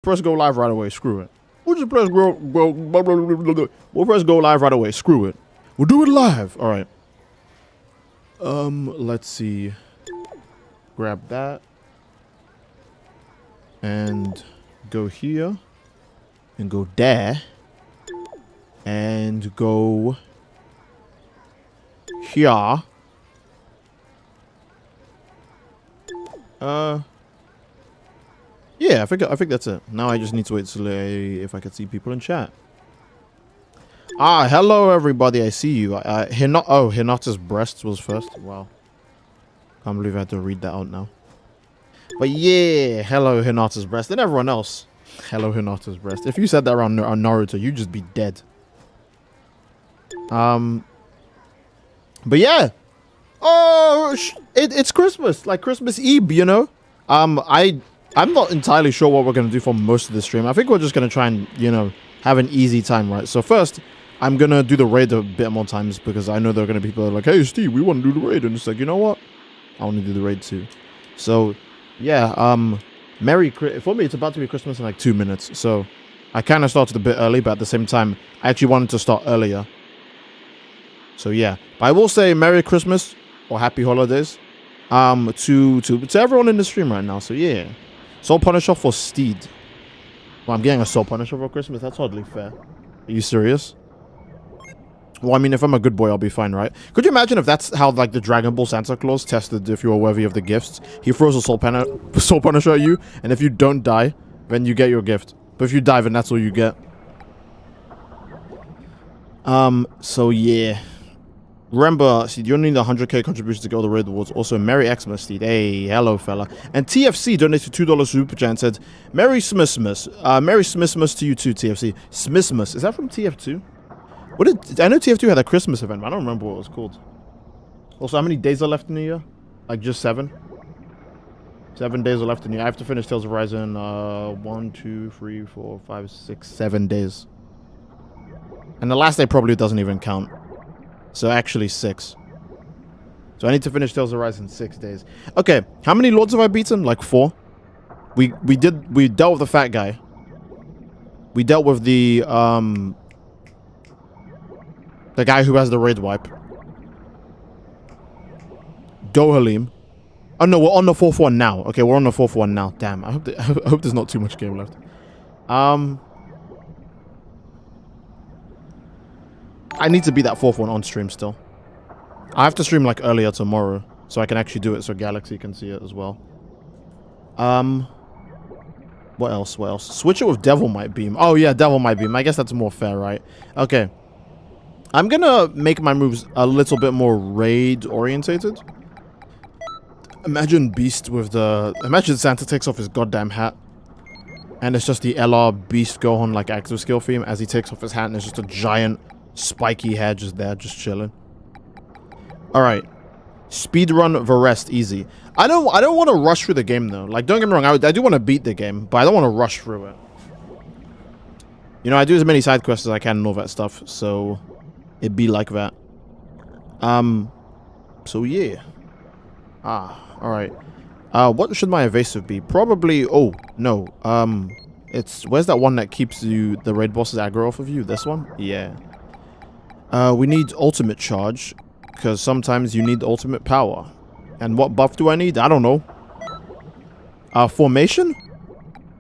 Press go live right away. Screw it. We'll just press we'll press go live right away. Screw it. We'll do it live. All right. Let's see. Grab that. And go here. And go there. And go here. Yeah, I think that's it. Now I just need to wait to if I can see people in chat. Ah, hello everybody. I see you. Hinata's breasts was first. Wow. Can't believe I had to read that out now. But yeah, hello Hinata's breast and everyone else. Hello Hinata's breast. If you said that around Naruto, you'd just be dead. But yeah. Oh, it's Christmas, like Christmas Eve, you know. I'm not entirely sure what we're going to do for most of the stream. I think we're just going to try and, you know, have an easy time, right? So first, I'm going to do the raid a bit more times because I know there are going to be people that are like, hey, Steve, we want to do the raid. And it's like, you know what? I want to do the raid too. So, yeah, for me, it's about to be Christmas in like 2 minutes. So I kind of started a bit early, but at the same time, I actually wanted to start earlier. So yeah, but I will say Merry Christmas or Happy Holidays to everyone in the stream right now. So yeah. Soul Punisher for Steed. Well, I'm getting a Soul Punisher for Christmas. That's hardly fair. Are you serious? Well, I mean, if I'm a good boy, I'll be fine, right? Could you imagine if that's how, like, the Dragon Ball Santa Claus tested if you were worthy of the gifts? He throws a Soul Punisher at you, and if you don't die, then you get your gift. But if you die, then that's all you get. So yeah. Remember, Steed, you only need 100k contribution to get all the raid awards. Also, Merry Xmas, Steed. Hey, hello, fella. And TFC donated $2 super chat and said, Merry Smithmas. Merry Smithmas to you too, TFC. Smithmas. Is that from TF2? I know TF2 had a Christmas event, but I don't remember what it was called. Also, how many days are left in the year? Like, just 7? 7 days are left in the year. I have to finish Tales of Horizon, 1, 2, 3, 4, 5, 6, 7 days. And the last day probably doesn't even count. So actually 6. So I need to finish Tales of Horizon in 6 days. Okay, how many lords have I beaten? Like 4. We dealt with the fat guy. We dealt with the guy who has the raid wipe. Dohalim. Oh no, we're on the 4th one now. Okay, we're on the 4th one now. Damn, I hope there's not too much game left. I need to be that 4th one on stream still. I have to stream like earlier tomorrow so I can actually do it so Galaxy can see it as well. What else? What else? Switch it with Devil Might Beam. Oh yeah, Devil Might Beam. I guess that's more fair, right? Okay. I'm gonna make my moves a little bit more raid orientated. Imagine Beast with the... Imagine Santa takes off his goddamn hat. And it's just the LR Beast Gohan like active skill theme as he takes off his hat and it's just a giant... spiky head just there, just chilling. Alright. Speedrun Varest easy. I don't want to rush through the game though. Like, don't get me wrong, I do want to beat the game, but I don't want to rush through it. You know, I do as many side quests as I can and all that stuff, so it'd be like that. So yeah. Alright. What should my evasive be? Probably, oh, no. Where's that one that keeps the raid bosses aggro off of you? This one? Yeah. We need ultimate charge, because sometimes you need ultimate power. And what buff do I need? I don't know. Formation?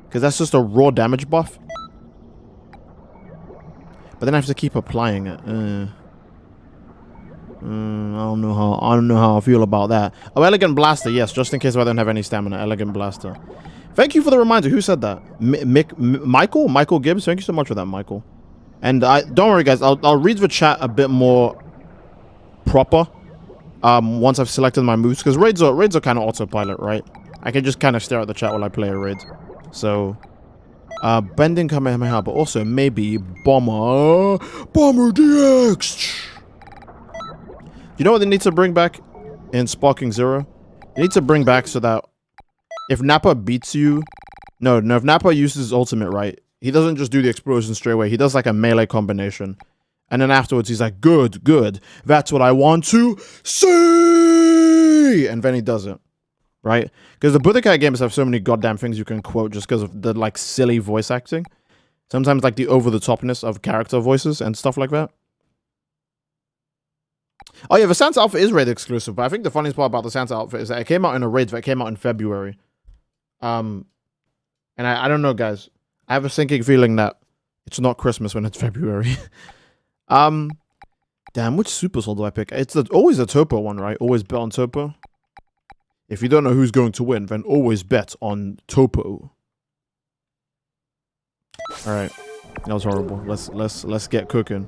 Because that's just a raw damage buff. But then I have to keep applying it. I don't know how I feel about that. Oh, Elegant Blaster, yes, just in case I don't have any stamina. Elegant Blaster. Thank you for the reminder. Who said that? Michael? Michael Gibbs? Thank you so much for that, Michael. And don't worry, guys. I'll read the chat a bit more proper once I've selected my moves, because raids are kind of autopilot, right? I can just kind of stare at the chat while I play a raid. So, bending Kamehameha, but also maybe Bomber DX. You know what they need to bring back in Sparking Zero? They need to bring back so that if Nappa beats you, no, if Nappa uses his ultimate, right? He doesn't just do the explosion straight away. He does like a melee combination. And then afterwards, he's like, good. That's what I want to see. And then he does it. right? Because the Budokai games have so many goddamn things you can quote just because of the like silly voice acting. Sometimes like the over-the-topness of character voices and stuff like that. Oh yeah, the Santa outfit is raid exclusive, but I think the funniest part about the Santa outfit is that it came out in a raid that came out in February. And I don't know, guys. I have a sinking feeling that it's not Christmas when it's February. Damn, which Super Soul do I pick? It's always a Topo one, right? Always bet on Topo. If you don't know who's going to win, then always bet on Topo. All right, that was horrible. Let's get cooking.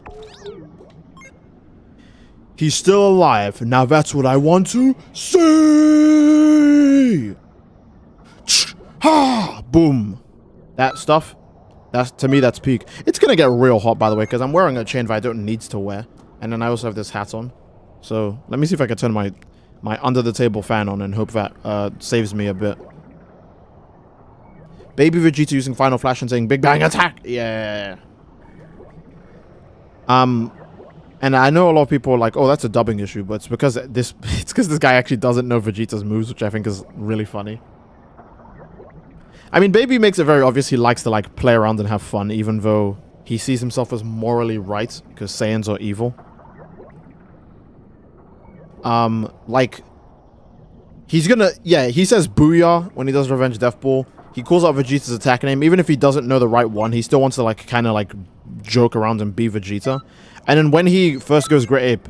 He's still alive. Now that's what I want to see. Ha! Boom. That stuff. That's to me. That's peak. It's gonna get real hot, by the way, because I'm wearing a chain that I don't need to wear, and then I also have this hat on. So let me see if I can turn my under the table fan on and hope that saves me a bit. Baby Vegeta using Final Flash and saying Big Bang Attack. Yeah. And I know a lot of people are like, oh, that's a dubbing issue, but it's because this guy actually doesn't know Vegeta's moves, which I think is really funny. I mean, Baby makes it very obvious he likes to like play around and have fun, even though he sees himself as morally right because Saiyans are evil. Like he's gonna, yeah, he says Booyah when he does Revenge Death Ball. He calls out Vegeta's attack name, even if he doesn't know the right one. He still wants to like kind of like joke around and be Vegeta. And then when he first goes Great Ape,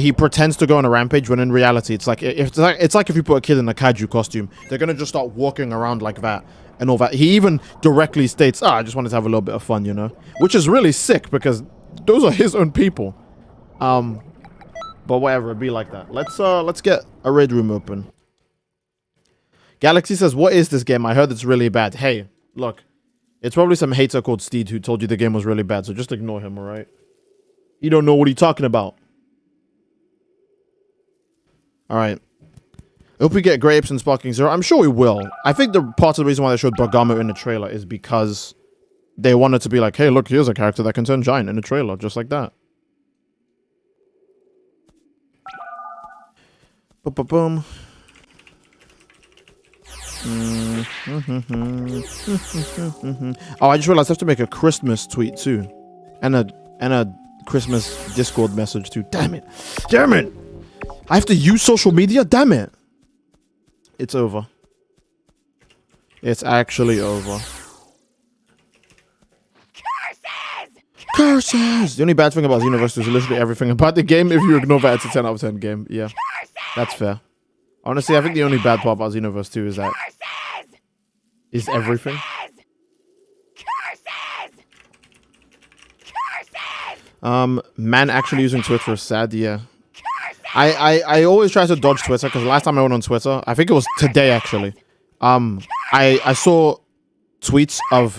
he pretends to go on a rampage when in reality it's like if you put a kid in a kaiju costume, they're gonna just start walking around like that and all that. He even directly states, I just wanted to have a little bit of fun, you know, which is really sick because those are his own people. But whatever, it'd be like that. Let's get a raid room open. Galaxy says, what is this game? I heard it's really bad. Hey, look, it's probably some hater called Steed who told you the game was really bad, so just ignore him, alright? You don't know what he's talking about. Alright. Hope we get Grey Apes and Sparking Zero. I'm sure we will. I think the part of the reason why they showed Bergamo in the trailer is because they wanted to be like, hey, look, here's a character that can turn giant in the trailer, just like that. Boom. Oh, I just realized I have to make a Christmas tweet too, and a Christmas Discord message too. Damn it! I have to use social media. Damn it! It's over. It's actually over. Curses! The only bad thing about the universe is literally everything about the game. If you ignore that, it's a 10 out of 10 game. Yeah, that's fair. Honestly, I think the only bad part about Xenoverse 2 is that is everything. Man actually using Twitter is sad, yeah. I always try to dodge Twitter because the last time I went on Twitter, I think it was today actually. I saw tweets of,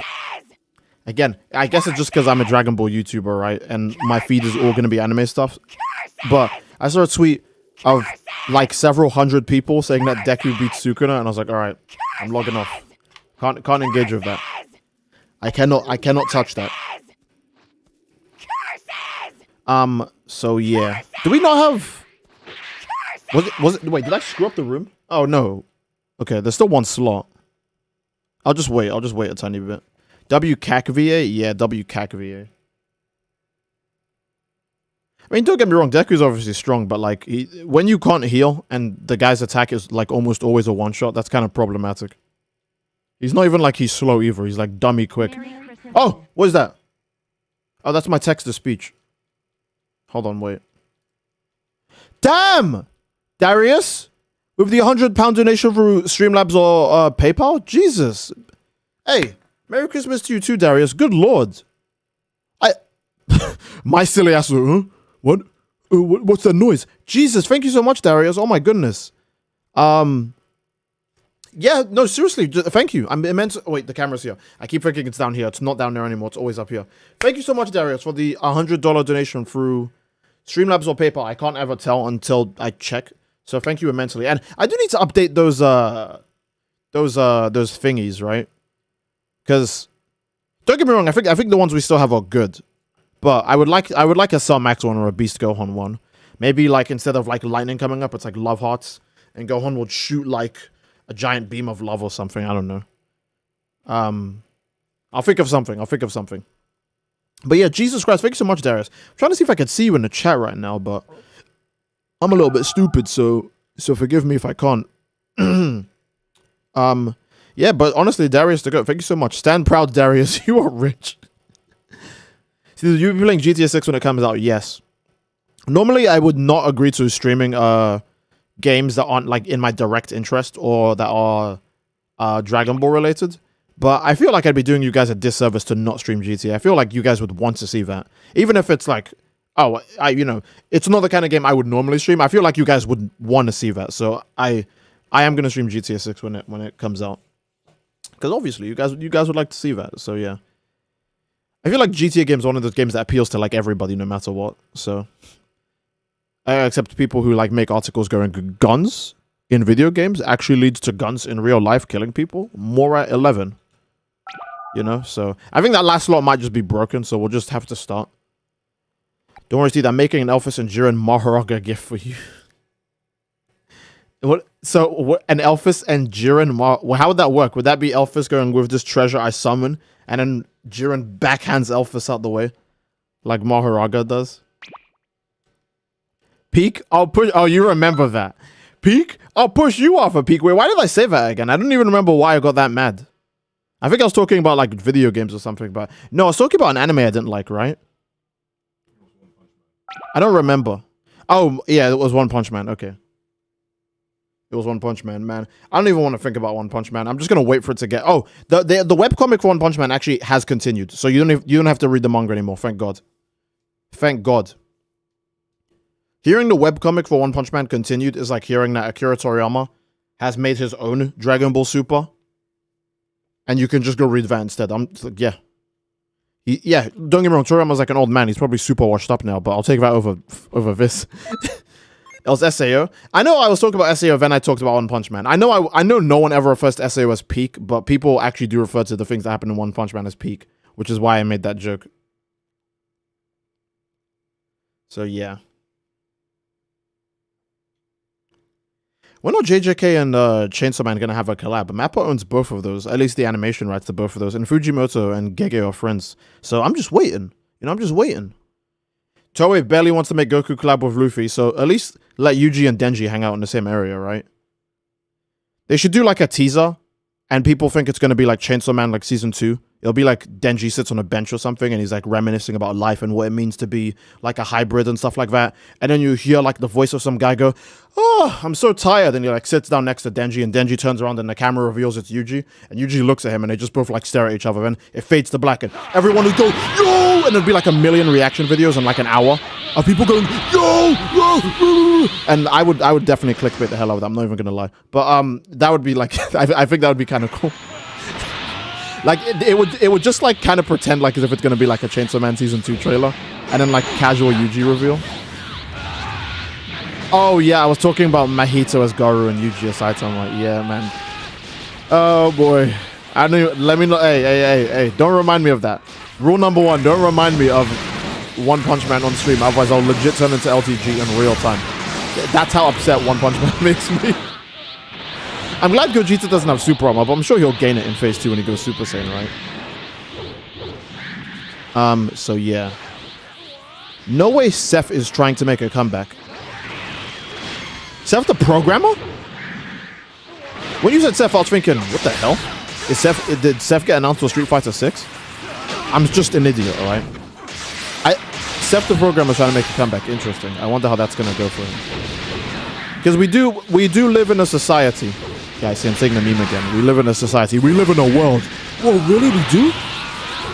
again, I guess it's just because I'm a Dragon Ball YouTuber, right? And my feed is all going to be anime stuff. But I saw a tweet of like several hundred people saying that Deku beats Sukuna, and I was like, all right, I'm logging off. Can't engage with that. I cannot touch that. So yeah. Do we not have? Was it? Wait, did I screw up the room? Oh no. Okay, there's still one slot. I'll just wait a tiny bit. WCAC-VA? Yeah, WCAC-VA. I mean, don't get me wrong, Deku's obviously strong, but like, when you can't heal and the guy's attack is like almost always a one-shot, that's kind of problematic. He's not even like he's slow either, he's like dummy quick. Oh, what is that? Oh, that's my text-to-speech. Hold on, wait. Damn! Darius? With the £100 donation through Streamlabs or PayPal? Jesus. Hey, Merry Christmas to you too, Darius. Good Lord. My silly ass, huh? What? What's that noise? Jesus, thank you so much, Darius. Oh my goodness. Yeah, no, seriously, thank you. I'm immense. Oh, wait, the camera's here. I keep thinking it's down here. It's not down there anymore. It's always up here. Thank you so much, Darius, for the $100 donation through Streamlabs or PayPal. I can't ever tell until I check. So thank you immensely. And I do need to update those thingies, right? Because don't get me wrong, I think the ones we still have are good. But I would like a Cell Max one or a Beast Gohan one. Maybe like instead of like lightning coming up, it's like love hearts, and Gohan would shoot like a giant beam of love or something. I don't know. I'll think of something. But yeah, Jesus Christ, thank you so much, Darius. I'm trying to see if I can see you in the chat right now, but I'm a little bit stupid, so forgive me if I can't. Yeah, but honestly, Darius the goat. Thank you so much. Stand proud, Darius. You are rich. See, you'll be playing GTA 6 when it comes out. Yes. Normally, I would not agree to streaming games that aren't like in my direct interest or that are Dragon Ball related. But I feel like I'd be doing you guys a disservice to not stream GTA. I feel like you guys would want to see that, even if it's like, oh, it's not the kind of game I would normally stream. I feel like you guys would want to see that. So I am gonna stream GTA 6 when it comes out, because obviously you guys would like to see that. So yeah, I feel like GTA games are one of those games that appeals to like everybody, no matter what. So except people who like make articles going guns in video games actually leads to guns in real life killing people. More at 11. So I think that last slot might just be broken, so we'll just have to start. Don't worry, Steve, I'm making an Elphys and Jiren Maharaga gift for you. What? So, an Elphys and Jiren how would that work? Would that be Elphys going with this treasure I summon, and then Jiren backhands Elphys out the way? Like Maharaga does? Peak? I'll push... Oh, you remember that. Peak? I'll push you off a peak. Wait, why did I say that again? I don't even remember why I got that mad. I think I was talking about, like, video games or something, but... No, I was talking about an anime I didn't like, right? I don't remember. Oh, yeah, it was One Punch Man. Okay. It was One Punch Man, man. I don't even want to think about One Punch Man. I'm just going to wait for it to get... Oh, the webcomic for One Punch Man actually has continued. So you don't have to read the manga anymore. Thank God. Thank God. Hearing the webcomic for One Punch Man continued is like hearing that Akira Toriyama has made his own Dragon Ball Super. And you can just go read that instead. I'm like, yeah. Yeah, don't get me wrong, Toriyama's like an old man. He's probably super washed up now, but I'll take that over this. It was SAO. I know I was talking about SAO, then I talked about One Punch Man. I know no one ever refers to SAO as peak, but people actually do refer to the things that happen in One Punch Man as peak, which is why I made that joke. So yeah. When are JJK and Chainsaw Man gonna have a collab? Mappa owns both of those, at least the animation rights to both of those, and Fujimoto and Gege are friends. So I'm just waiting. I'm just waiting. Toei barely wants to make Goku collab with Luffy, so at least let Yuji and Denji hang out in the same area, right? They should do like a teaser, and people think it's gonna be like Chainsaw Man, like season 2. It'll be like Denji sits on a bench or something, and he's like reminiscing about life and what it means to be like a hybrid and stuff like that. And then you hear like the voice of some guy go, "Oh, I'm so tired." And he like sits down next to Denji, and Denji turns around and the camera reveals it's Yuji. And Yuji looks at him, and they just both like stare at each other. And it fades to black, and everyone would go, "Yo!" And it'd be like 1,000,000 reaction videos in like an hour of people going, "Yo, yo!" And I would definitely clickbait the hell out of that. I'm not even gonna lie, but that would be like I think that would be kind of cool. Like, it would just, like, kind of pretend like as if it's going to be, like, a Chainsaw Man Season 2 trailer. And then, like, casual Yuji reveal. Oh, yeah, I was talking about Mahito as Garu and Yuji as Saito. I'm like, yeah, man. Oh, boy. I don't even, let me know. Hey, don't remind me of that. Rule number 1, don't remind me of One Punch Man on stream. Otherwise, I'll legit turn into LTG in real time. That's how upset One Punch Man makes me. I'm glad Gogeta doesn't have super armor, but I'm sure he'll gain it in phase 2 when he goes Super Saiyan, right? So yeah. No way Seth is trying to make a comeback. Seth the programmer? When you said Seth, I was thinking, what the hell? Did Seth get announced for Street Fighter 6? I'm just an idiot, alright? Seth the programmer is trying to make a comeback. Interesting. I wonder how that's gonna go for him. Because we do live in a society. Yeah, I see I'm saying the meme again. We live in a society. We live in a world. Whoa, really? We do?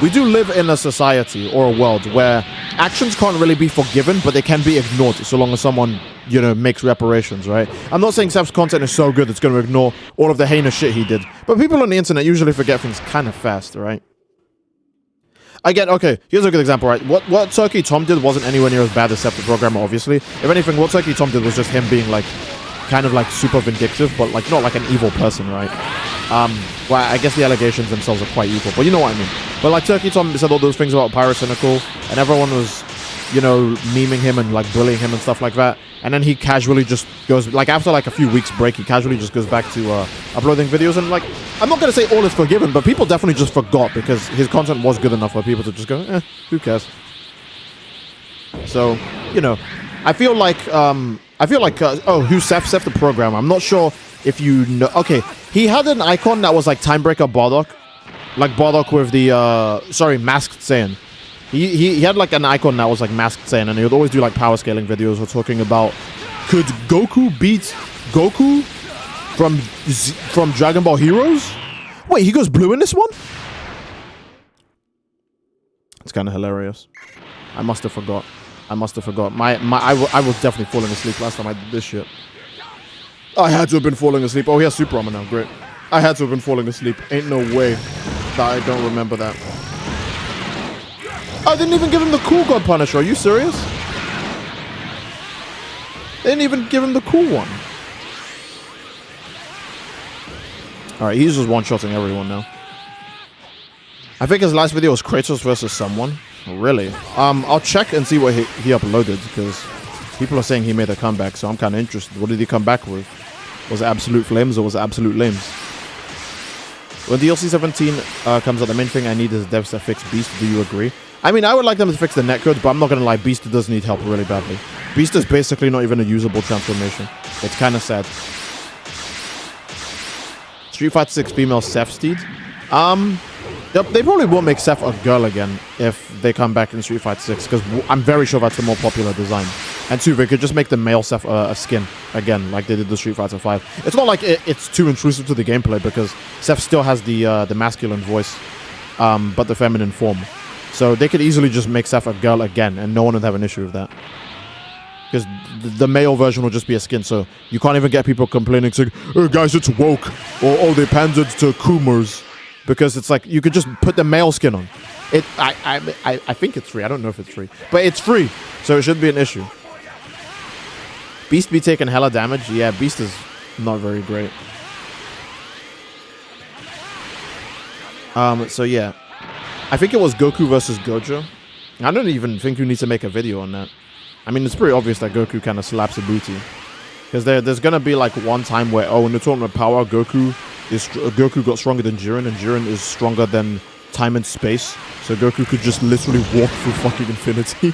We do live in a society or a world where actions can't really be forgiven, but they can be ignored so long as someone, makes reparations, right? I'm not saying Seth's content is so good it's going to ignore all of the heinous shit he did, but people on the internet usually forget things kind of fast, right? Again, okay, here's a good example, right? What Turkey Tom did wasn't anywhere near as bad as Seth the Programmer, obviously. If anything, what Turkey Tom did was just him being, like, kind of, like, super vindictive, but, like, not like an evil person, right? Well, I guess the allegations themselves are quite evil, but you know what I mean. But, like, Turkey Tom said all those things about Pyrocynical, and everyone was you know, memeing him and like bullying him and stuff like that. And then he casually just goes, like after like a few weeks break, he casually just goes back to uploading videos. And like, I'm not going to say all is forgiven, but people definitely just forgot because his content was good enough for people to just go, who cares? So, you know, I feel like, oh, who's Seth? Seth the programmer. I'm not sure if you know. Okay, he had an icon that was like Timebreaker Bardock. Like Bardock with the, Masked Saiyan. He had like an icon that was like Masked Saiyan, and he would always do like power scaling videos or talking about, could Goku beat Goku from Dragon Ball Heroes? Wait, he goes blue in this one? It's kind of hilarious. I must have forgot. I was definitely falling asleep last time I did this shit. I had to have been falling asleep. Oh, he has Super Armor now. Great. I had to have been falling asleep. Ain't no way that I don't remember that. I didn't even give him the Cool God Punisher. Are you serious? They didn't even give him the cool one. Alright, he's just one-shotting everyone now. I think his last video was Kratos versus someone. Really? I'll check and see what he uploaded, because people are saying he made a comeback, so I'm kind of interested. What did he come back with? Was it Absolute Flames or was it Absolute Lames? When DLC 17 comes out, the main thing I need is devs to fix Beast. Do you agree? I mean, I would like them to fix the netcode, but I'm not going to lie, Beast does need help really badly. Beast is basically not even a usable transformation. It's kind of sad. Street Fighter 6 female Seth Steed? They probably won't make Seth a girl again if they come back in Street Fighter 6, because I'm very sure that's the more popular design. And two, they could just make the male Seth a skin again, like they did the Street Fighter 5. It's not like it's too intrusive to the gameplay, because Seth still has the masculine voice, but the feminine form. So they could easily just make Seth a girl again, and no one would have an issue with that. Because the male version will just be a skin, so you can't even get people complaining saying, "Oh, guys, it's woke," or "Oh, they pandered to Coomers," because it's like you could just put the male skin on. I think it's free. I don't know if it's free, but it's free, so it shouldn't be an issue. Beast be taking hella damage. Yeah, Beast is not very great. So yeah, I think it was Goku versus Gojo. I don't even think you need to make a video on that. I mean, it's pretty obvious that Goku kind of slaps a booty. Because there's going to be like one time where, oh, in the tournament of power, Goku got stronger than Jiren, and Jiren is stronger than time and space. So Goku could just literally walk through fucking infinity.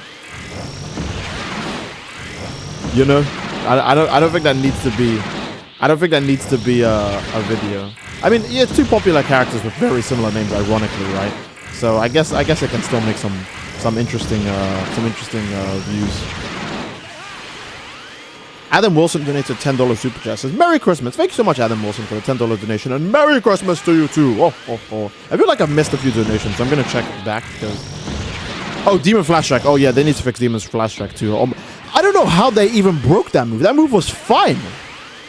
You know? I don't think that needs to be... I don't think that needs to be a video. I mean, yeah, it's two popular characters with very similar names, ironically, right? So I guess it can still make some interesting views. Adam Wilson donated $10 super chat. Says, "Merry Christmas." Thank you so much, Adam Wilson, for the $10 donation, and Merry Christmas to you too. Oh. I feel like I've missed a few donations, so I'm gonna check back because. Oh, Demon Flash Track. Oh yeah, they need to fix Demon's Flash Track too. I don't know how they even broke that move. That move was fine.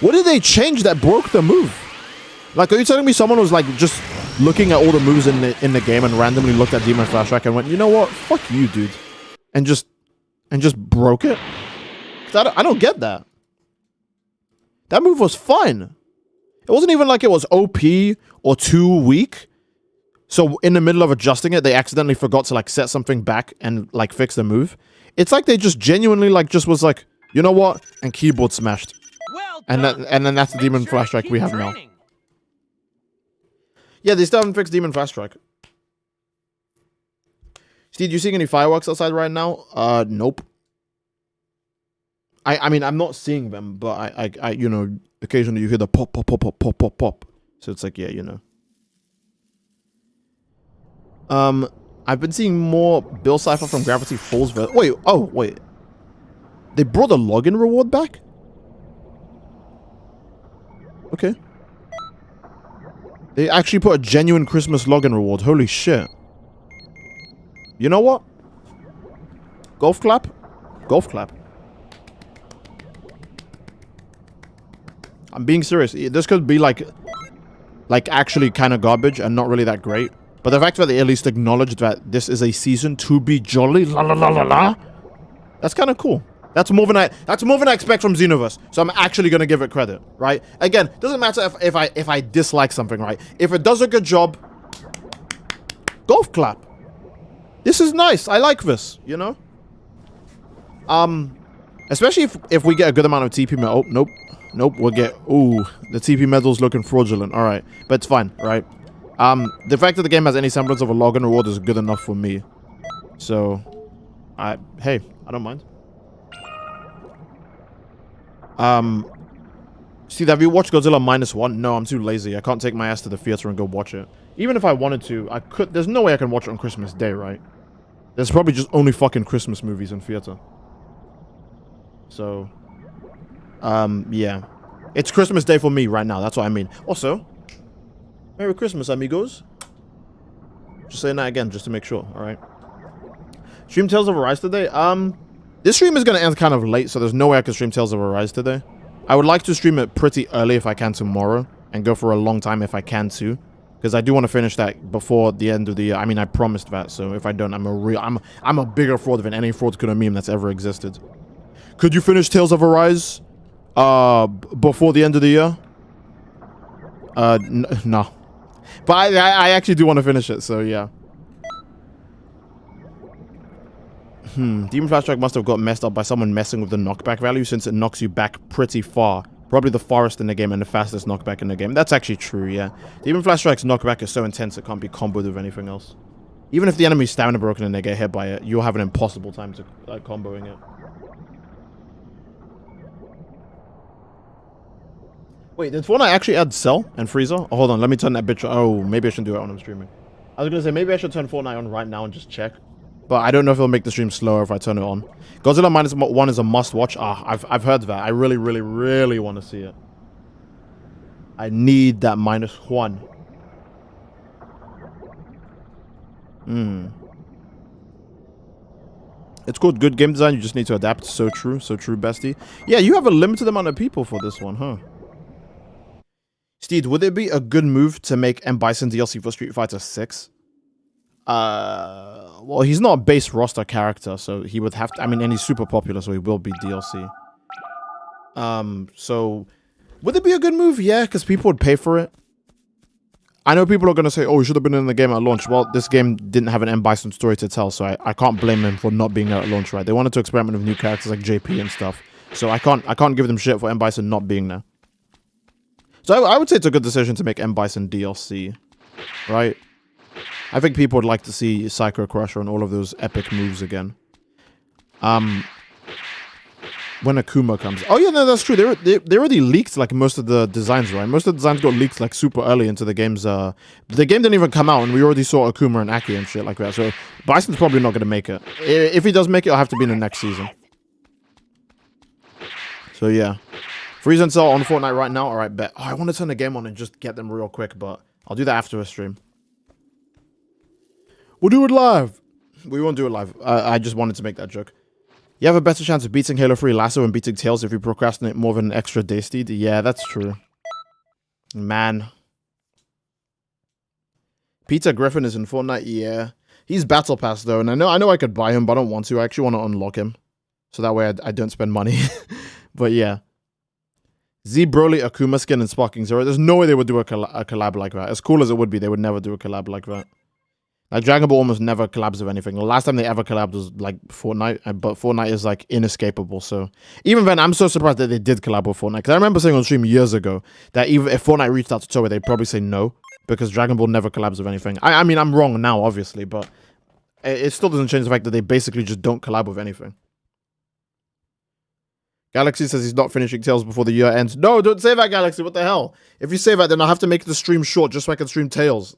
What did they change that broke the move? Like, are you telling me someone was like just looking at all the moves in the game and randomly looked at Demon Flash Track and went, you know what, fuck you, dude, and just broke it? I don't get that. That move was fine. It wasn't even like it was OP or too weak. So in the middle of adjusting it, they accidentally forgot to like set something back and like fix the move. It's like they just genuinely like just was like, you know what, and keyboard smashed. Well done. And then that's the Demon Flash Track we have now. Yeah, they still haven't fixed Demon Flash Track. Steve, you seeing any fireworks outside right now? Nope. I mean, I'm not seeing them, but I you know, occasionally you hear the pop, pop, pop, pop, pop, pop, pop. So it's like, yeah, you know. I've been seeing more Bill Cipher from Gravity Falls. Wait. They brought the login reward back? Okay. They actually put a genuine Christmas login reward. Holy shit. You know what? Golf clap? Golf clap. I'm being serious. This could be like actually kind of garbage and not really that great. But the fact that they at least acknowledged that this is a season to be jolly, la la la la la, that's kind of cool. That's more than I expect from Xenoverse. So I'm actually gonna give it credit, right? Again, doesn't matter if I dislike something, right? If it does a good job, golf clap. This is nice. I like this, you know? Especially if we get a good amount of TP medal. Oh, nope. We'll get. Ooh, the TP medal's looking fraudulent. All right, but it's fine, right? The fact that the game has any semblance of a login reward is good enough for me. So, hey, I don't mind. Steve, have you watched Godzilla -1? No, I'm too lazy. I can't take my ass to the theater and go watch it. Even if I wanted to, I could. There's no way I can watch it on Christmas Day, right? There's probably just only fucking Christmas movies in theater. So, yeah. It's Christmas Day for me right now. That's what I mean. Also, Merry Christmas, amigos. Just saying that again, just to make sure, alright? Stream Tales of Arise today? This stream is going to end kind of late, so there's no way I can stream Tales of Arise today. I would like to stream it pretty early if I can tomorrow, and go for a long time if I can too. Because I do want to finish that before the end of the year. I mean, I promised that, so if I don't, I'm a bigger fraud than any fraud could have meme that's ever existed. Could you finish Tales of Arise before the end of the year? No. But I actually do want to finish it, so yeah. Demon Flash Strike must have got messed up by someone messing with the knockback value, since it knocks you back pretty far. Probably the farthest in the game and the fastest knockback in the game. That's actually true, yeah. Demon Flash Strike's knockback is so intense it can't be comboed with anything else. Even if the enemy's stamina broken and they get hit by it, you'll have an impossible time to comboing it. Wait, did Fortnite actually add Cell and Frieza? Oh, hold on, let me turn that bitch on. Oh, maybe I shouldn't do it when I'm streaming. I was gonna say, maybe I should turn Fortnite on right now and just check. But I don't know if it'll make the stream slower if I turn it on. Godzilla -1 is a must-watch. I've heard that. I really, really, really want to see it. I need that -1. It's called good game design. You just need to adapt. So true, bestie. Yeah, you have a limited amount of people for this one, huh? Steed, would it be a good move to make M. Bison DLC for Street Fighter 6? Well, he's not a base roster character, so he would have to, I mean, and he's super popular, so he will be DLC. So, would it be a good move? Yeah, because people would pay for it. I know people are going to say, oh, he should have been in the game at launch. Well, this game didn't have an M. Bison story to tell, so I can't blame him for not being there at launch, right? They wanted to experiment with new characters like JP and stuff, so I can't give them shit for M. Bison not being there. So I would say it's a good decision to make M. Bison DLC, right? I think people would like to see Psycho Crusher and all of those epic moves again. When Akuma comes. Oh yeah, no, that's true. They already leaked like most of the designs, right? Most of the designs got leaked like super early into the game's. The game didn't even come out, and we already saw Akuma and Aki and shit like that. So Bison's probably not gonna make it. If he does make it, it'll have to be in the next season. So yeah, Frieza and Cell on Fortnite right now. All right, bet. Oh, I want to turn the game on and just get them real quick, but I'll do that after a stream. We'll do it live. We won't do it live. I just wanted to make that joke. You have a better chance of beating Halo 3 Lasso and beating Tails if you procrastinate more than an extra day, Steed. Yeah, that's true. Man. Peter Griffin is in Fortnite. Yeah. He's Battle Pass, though. And I know I could buy him, but I don't want to. I actually want to unlock him. So that way I don't spend money. But yeah. Z Broly Akuma skin and Sparking Zero. There's no way they would do a collab like that. As cool as it would be, they would never do a collab like that. Like, Dragon Ball almost never collabs with anything. The last time they ever collabed was, like, Fortnite. But Fortnite is, like, inescapable. So, even then, I'm so surprised that they did collab with Fortnite. Because I remember saying on stream years ago that even if Fortnite reached out to Toei, they'd probably say no. Because Dragon Ball never collabs with anything. I mean, I'm wrong now, obviously. But it still doesn't change the fact that they basically just don't collab with anything. Galaxy says he's not finishing Tales before the year ends. No, don't say that, Galaxy. What the hell? If you say that, then I'll have to make the stream short just so I can stream Tales.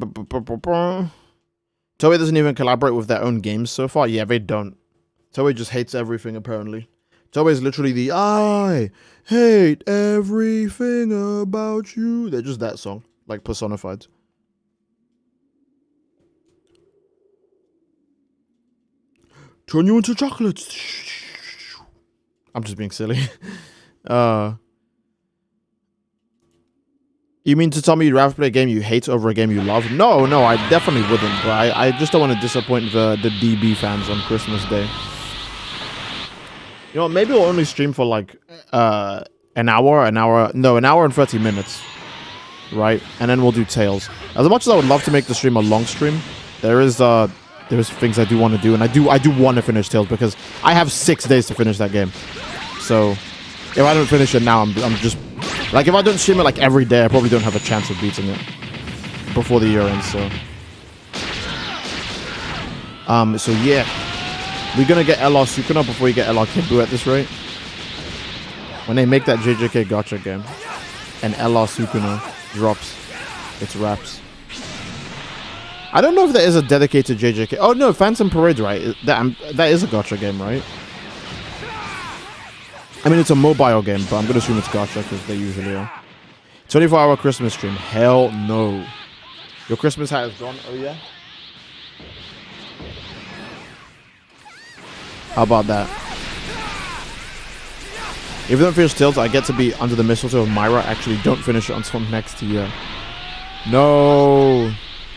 Toei doesn't even collaborate with their own games so far. Yeah, they don't. Toei just hates everything, apparently. Toei is literally the I hate everything about you. They're just that song, like personified. Turn you into chocolate. I'm just being silly. You mean to tell me you'd rather play a game you hate over a game you love? No, I definitely wouldn't. But I just don't want to disappoint the DB fans on Christmas Day. You know, maybe we'll only stream for like an hour and 30 minutes. right? And then we'll do Tails. As much as I would love to make the stream a long stream, there's things I do want to do, and I do want to finish Tails because I have 6 days to finish that game. So if I don't finish it now, I'm just like, if I don't stream it like every day, I probably don't have a chance of beating it before the year ends. So yeah, we're gonna get LR Sukuna before we get LR Kibu at this rate. When they make that JJK gacha game and LR Sukuna drops, it's raps. I don't know if there is a dedicated JJK. Oh no, Phantom Parade, right? That is a gacha game, right? I mean, it's a mobile game, but I'm gonna assume it's gacha because they usually are. 24-hour Christmas stream. Hell no. Your Christmas hat is gone. Oh yeah. How about that? If you don't finish Tails, I get to be under the mistletoe of Myra. Actually, don't finish it until next year. No.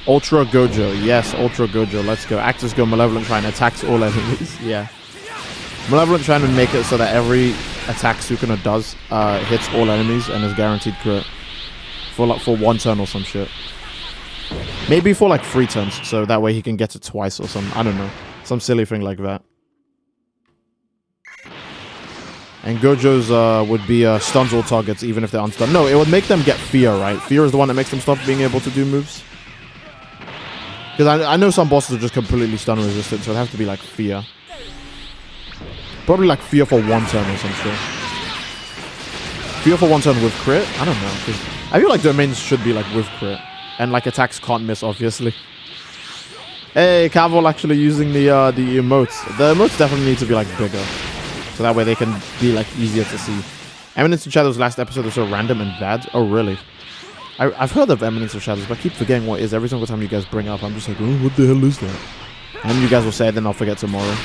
Ultra Gojo. Yes, Ultra Gojo. Let's go. Actors go Malevolent Shrine. Attacks all enemies. Yeah. Malevolent Shrine would make it so that every attack Sukuna does hits all enemies and is guaranteed crit. For one turn or some shit. Maybe for like 3 turns. So that way he can get it twice or some. I don't know. Some silly thing like that. And Gojo's would be stuns all targets even if they're unstunned. No, it would make them get fear, right? Fear is the one that makes them stop being able to do moves. Because I know some bosses are just completely stun resistant, so it'd have to be like fear. Probably like fear for 1 turn or some shit. Fear for 1 turn with crit? I don't know. Cause I feel like domains should be like with crit. And like attacks can't miss, obviously. Hey, Cavill actually using the emotes. The emotes definitely need to be like bigger. So that way they can be like easier to see. Eminence of Shadows last episode was so random and bad. Oh really? I've heard of Eminence of Shadows, but I keep forgetting what it is. Every single time you guys bring it up, I'm just like, oh, what the hell is that? And you guys will say it, then I'll forget tomorrow.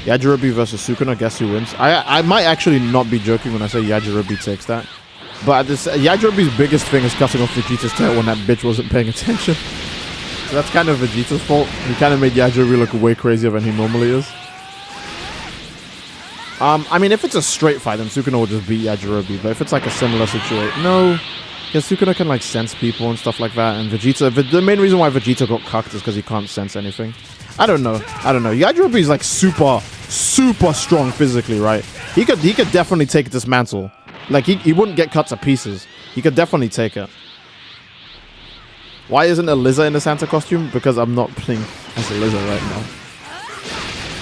Yajirobe versus Sukuna, guess who wins? I might actually not be joking when I say Yajirobe takes that. But Yajirobe's biggest thing is cutting off Vegeta's tail when that bitch wasn't paying attention. So that's kind of Vegeta's fault. He kind of made Yajirobe look way crazier than he normally is. I mean, if it's a straight fight, then Sukuna will just beat Yajirobe. But if it's like a similar situation, no. Because Sukuna can like sense people and stuff like that. And Vegeta, the main reason why Vegeta got cucked is because he can't sense anything. I don't know. Yajirobe is like super strong physically, right? He could definitely take this mantle. Like he wouldn't get cut to pieces. He could definitely take it. Why isn't Eliza in the Santa costume? Because I'm not playing as Eliza right now.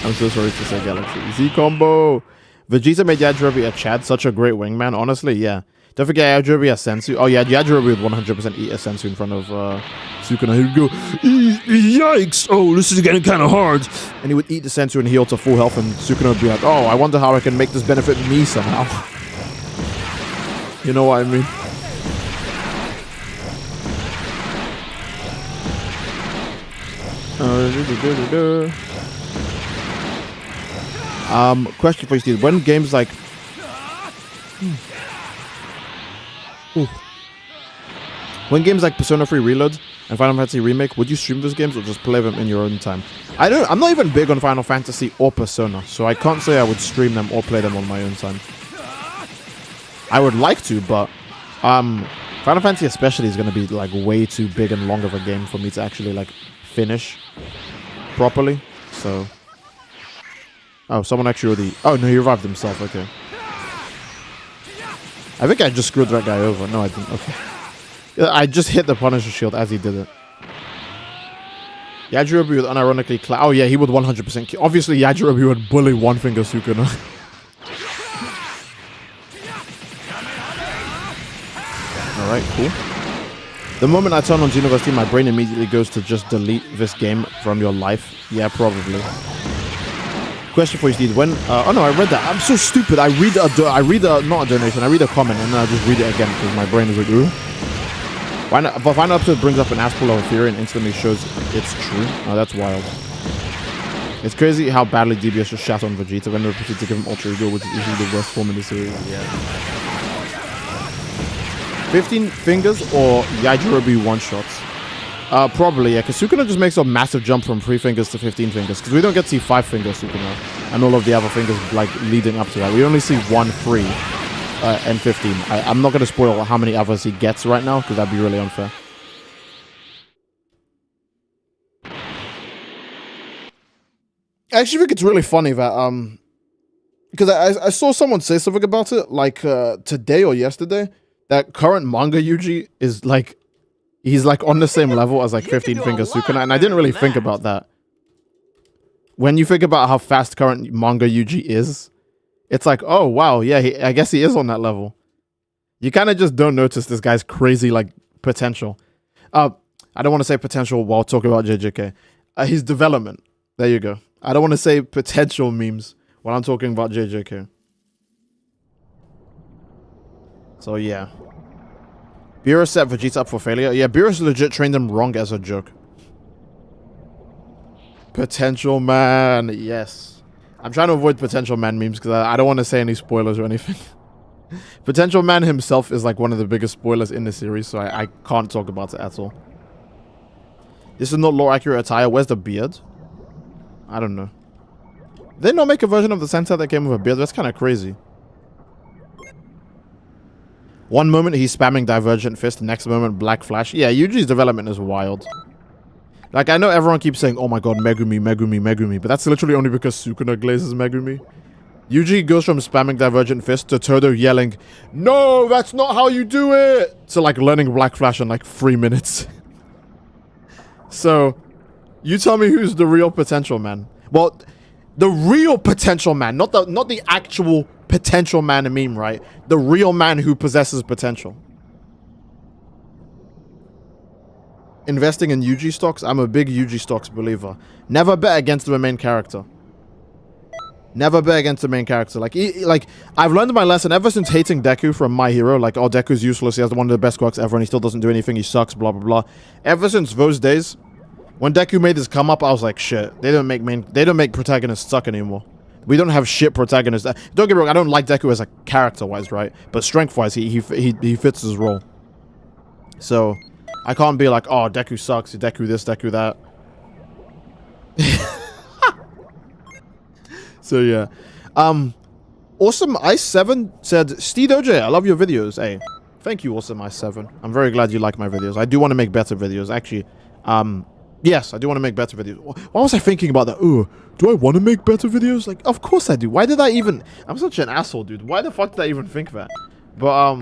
I'm so sorry to say, Galaxy. Z combo. Vegeta made Yajirobe a Chad, such a great wingman. Honestly, yeah. Don't forget Yajirobe has Sensu. Oh yeah, Yajirobe would 100% eat a Sensu in front of Sukuna. He would go, yikes! Oh, this is getting kind of hard. And he would eat the Sensu and heal to full health, and Sukuna would be like, oh, I wonder how I can make this benefit me somehow. You know what I mean? Question for you, Steve. When games like when games like Persona 3 Reload and Final Fantasy Remake, would you stream those games or just play them in your own time? I'm not even big on Final Fantasy or Persona, so I can't say I would stream them or play them on my own time. I would like to, but Final Fantasy especially is going to be like way too big and long of a game for me to actually like finish properly. So someone actually already... Oh no, he revived himself. Okay, I think I just screwed that guy over. No, I didn't. Okay, I just hit the Punisher shield as he did it. Yajirobe would unironically oh yeah, he would 100% kill. Obviously Yajirobe would bully One Finger Sukuna. Alright, cool. The moment I turn on University, my brain immediately goes to just delete this game from your life. Yeah, probably. Question for you, Steve. When... oh no, I read that. I'm so stupid. I read not a donation. I read a comment and then I just read it again because my brain is like, ooh. The final episode brings up an Aspel of theory and instantly shows it's true. Oh, that's wild. It's crazy how badly DBS just shat on Vegeta when they repeated to give him Ultra Ego, which is usually the worst form in the series. Yeah. 15 fingers or Yajirobe one-shots? Probably, yeah, because Sukuna just makes a massive jump from 3 fingers to 15 fingers, because we don't get to see 5 fingers Sukuna, and all of the other fingers, like, leading up to that. We only see 1 free, and 15. I'm not going to spoil how many others he gets right now because that'd be really unfair. I actually think it's really funny that because I saw someone say something about it like today or yesterday that current manga Yuji is like he's like on the same level as like 15 Finger Sukuna, and I didn't really think about that. When you think about how fast current manga Yuji is, it's like, oh wow, yeah, I guess he is on that level. You kind of just don't notice this guy's crazy like potential. I don't want to say potential while talking about JJK. His development. There you go. I don't want to say potential memes when I'm talking about JJK. So yeah. Beerus set Vegeta up for failure. Yeah, Beerus legit trained him wrong as a joke. Potential man, yes. I'm trying to avoid potential man memes because I don't want to say any spoilers or anything. Potential man himself is like one of the biggest spoilers in the series, so I can't talk about it at all. This is not lore accurate attire. Where's the beard? I don't know. Did they not make a version of the Sentai that came with a beard? That's kind of crazy. One moment he's spamming Divergent Fist, the next moment Black Flash. Yeah, Yuji's development is wild. Like, I know everyone keeps saying, oh my god, Megumi, Megumi, Megumi, but that's literally only because Sukuna glazes Megumi. Yuji goes from spamming Divergent Fist to Todo yelling, no, that's not how you do it, to like learning Black Flash in like 3 minutes. So, you tell me who's the real potential man. Well, the real potential man, not the actual potential man in meme, right? The real man who possesses potential. Investing in Yuji stocks? I'm a big Yuji stocks believer. Never bet against the main character. Never bet against the main character. Like I've learned my lesson ever since hating Deku from My Hero. Like, oh, Deku's useless. He has one of the best quirks ever, and he still doesn't do anything. He sucks. Blah blah blah. Ever since those days, when Deku made his come up, I was like, shit. They don't make protagonists suck anymore. We don't have shit protagonists. Don't get me wrong. I don't like Deku as a character-wise, right? But strength-wise, he fits his role. So I can't be like, oh, Deku sucks. Deku this, Deku that. So yeah. Awesome Ice 7 said, Steedoj, I love your videos. Hey, thank you, Awesome Ice 7. I'm very glad you like my videos. I do want to make better videos. Actually, yes, I do want to make better videos. Why was I thinking about that? Oh, do I want to make better videos? Like, of course I do. Why did I even... I'm such an asshole, dude. Why the fuck did I even think that? But,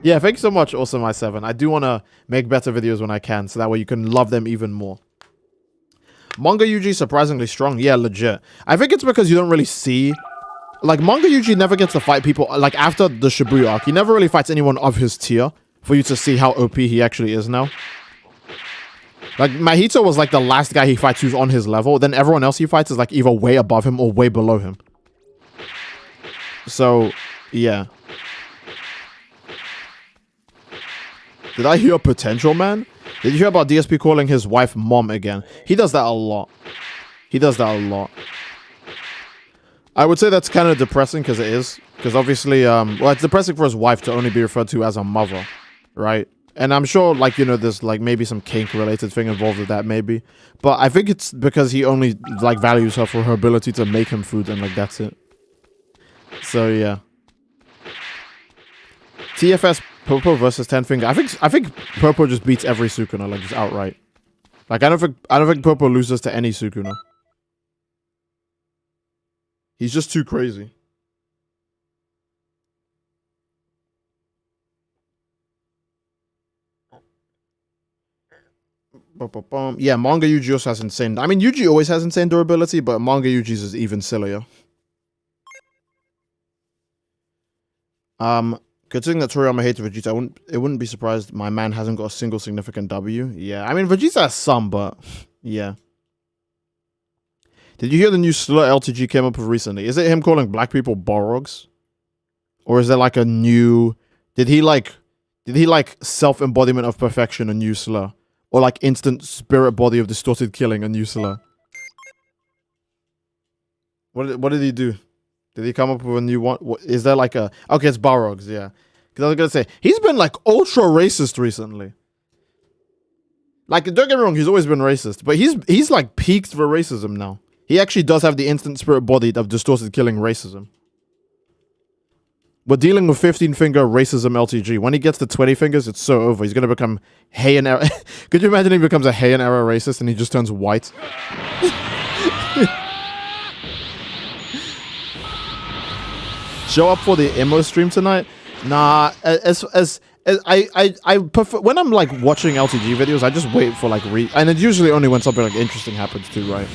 yeah, thank you so much, Awesome Ice 7. I do want to make better videos when I can, so that way you can love them even more. Manga Yuji surprisingly strong. Yeah, legit. I think it's because you don't really see... Like, Manga Yuji never gets to fight people... Like, after the Shibuya arc, he never really fights anyone of his tier for you to see how OP he actually is now. Like, Mahito was, like, the last guy he fights who's on his level. Then everyone else he fights is, like, either way above him or way below him. So, yeah. Did I hear potential, man? Did you hear about DSP calling his wife mom again? He does that a lot. He does that a lot. I would say that's kind of depressing, because it is. Because obviously, well, it's depressing for his wife to only be referred to as a mother, right? And I'm sure, like, you know, there's, like, maybe some kink-related thing involved with that, maybe. But I think it's because he only, like, values her for her ability to make him food, and, like, that's it. So, yeah. TFS Popo versus Ten Finger. I think Popo just beats every Sukuna, like, just outright. Like, I don't think Popo loses to any Sukuna. He's just too crazy. Yeah, manga Yuji also has insane... I mean, Yuji always has insane durability, but manga Yuji's is even sillier. Considering that Toriyama hated Vegeta, it wouldn't be surprised my man hasn't got a single significant W. Yeah, I mean, Vegeta has some, but... Yeah. Did you hear the new slur LTG came up with recently? Is it him calling black people Borogs? Or is there, like, a new... Did he, like, self-embodiment of perfection, a new slur? Or, like, instant spirit body of distorted killing, a new slur? What did he do? Did he come up with a new one? Is there, like, a... Okay, it's Balrogs, yeah. Because I was going to say, he's been, like, ultra racist recently. Like, don't get me wrong, he's always been racist. But he's like, peaked for racism now. He actually does have the instant spirit body of distorted killing racism. We're dealing with 15-finger racism LTG. When he gets to 20 fingers, it's so over. He's going to become Hay and Error. Could you imagine he becomes a Hay and Error racist and he just turns white? Show up for the emo stream tonight? Nah, as I prefer, when I'm like watching LTG videos, I just wait for like and it's usually only when something like interesting happens too, right?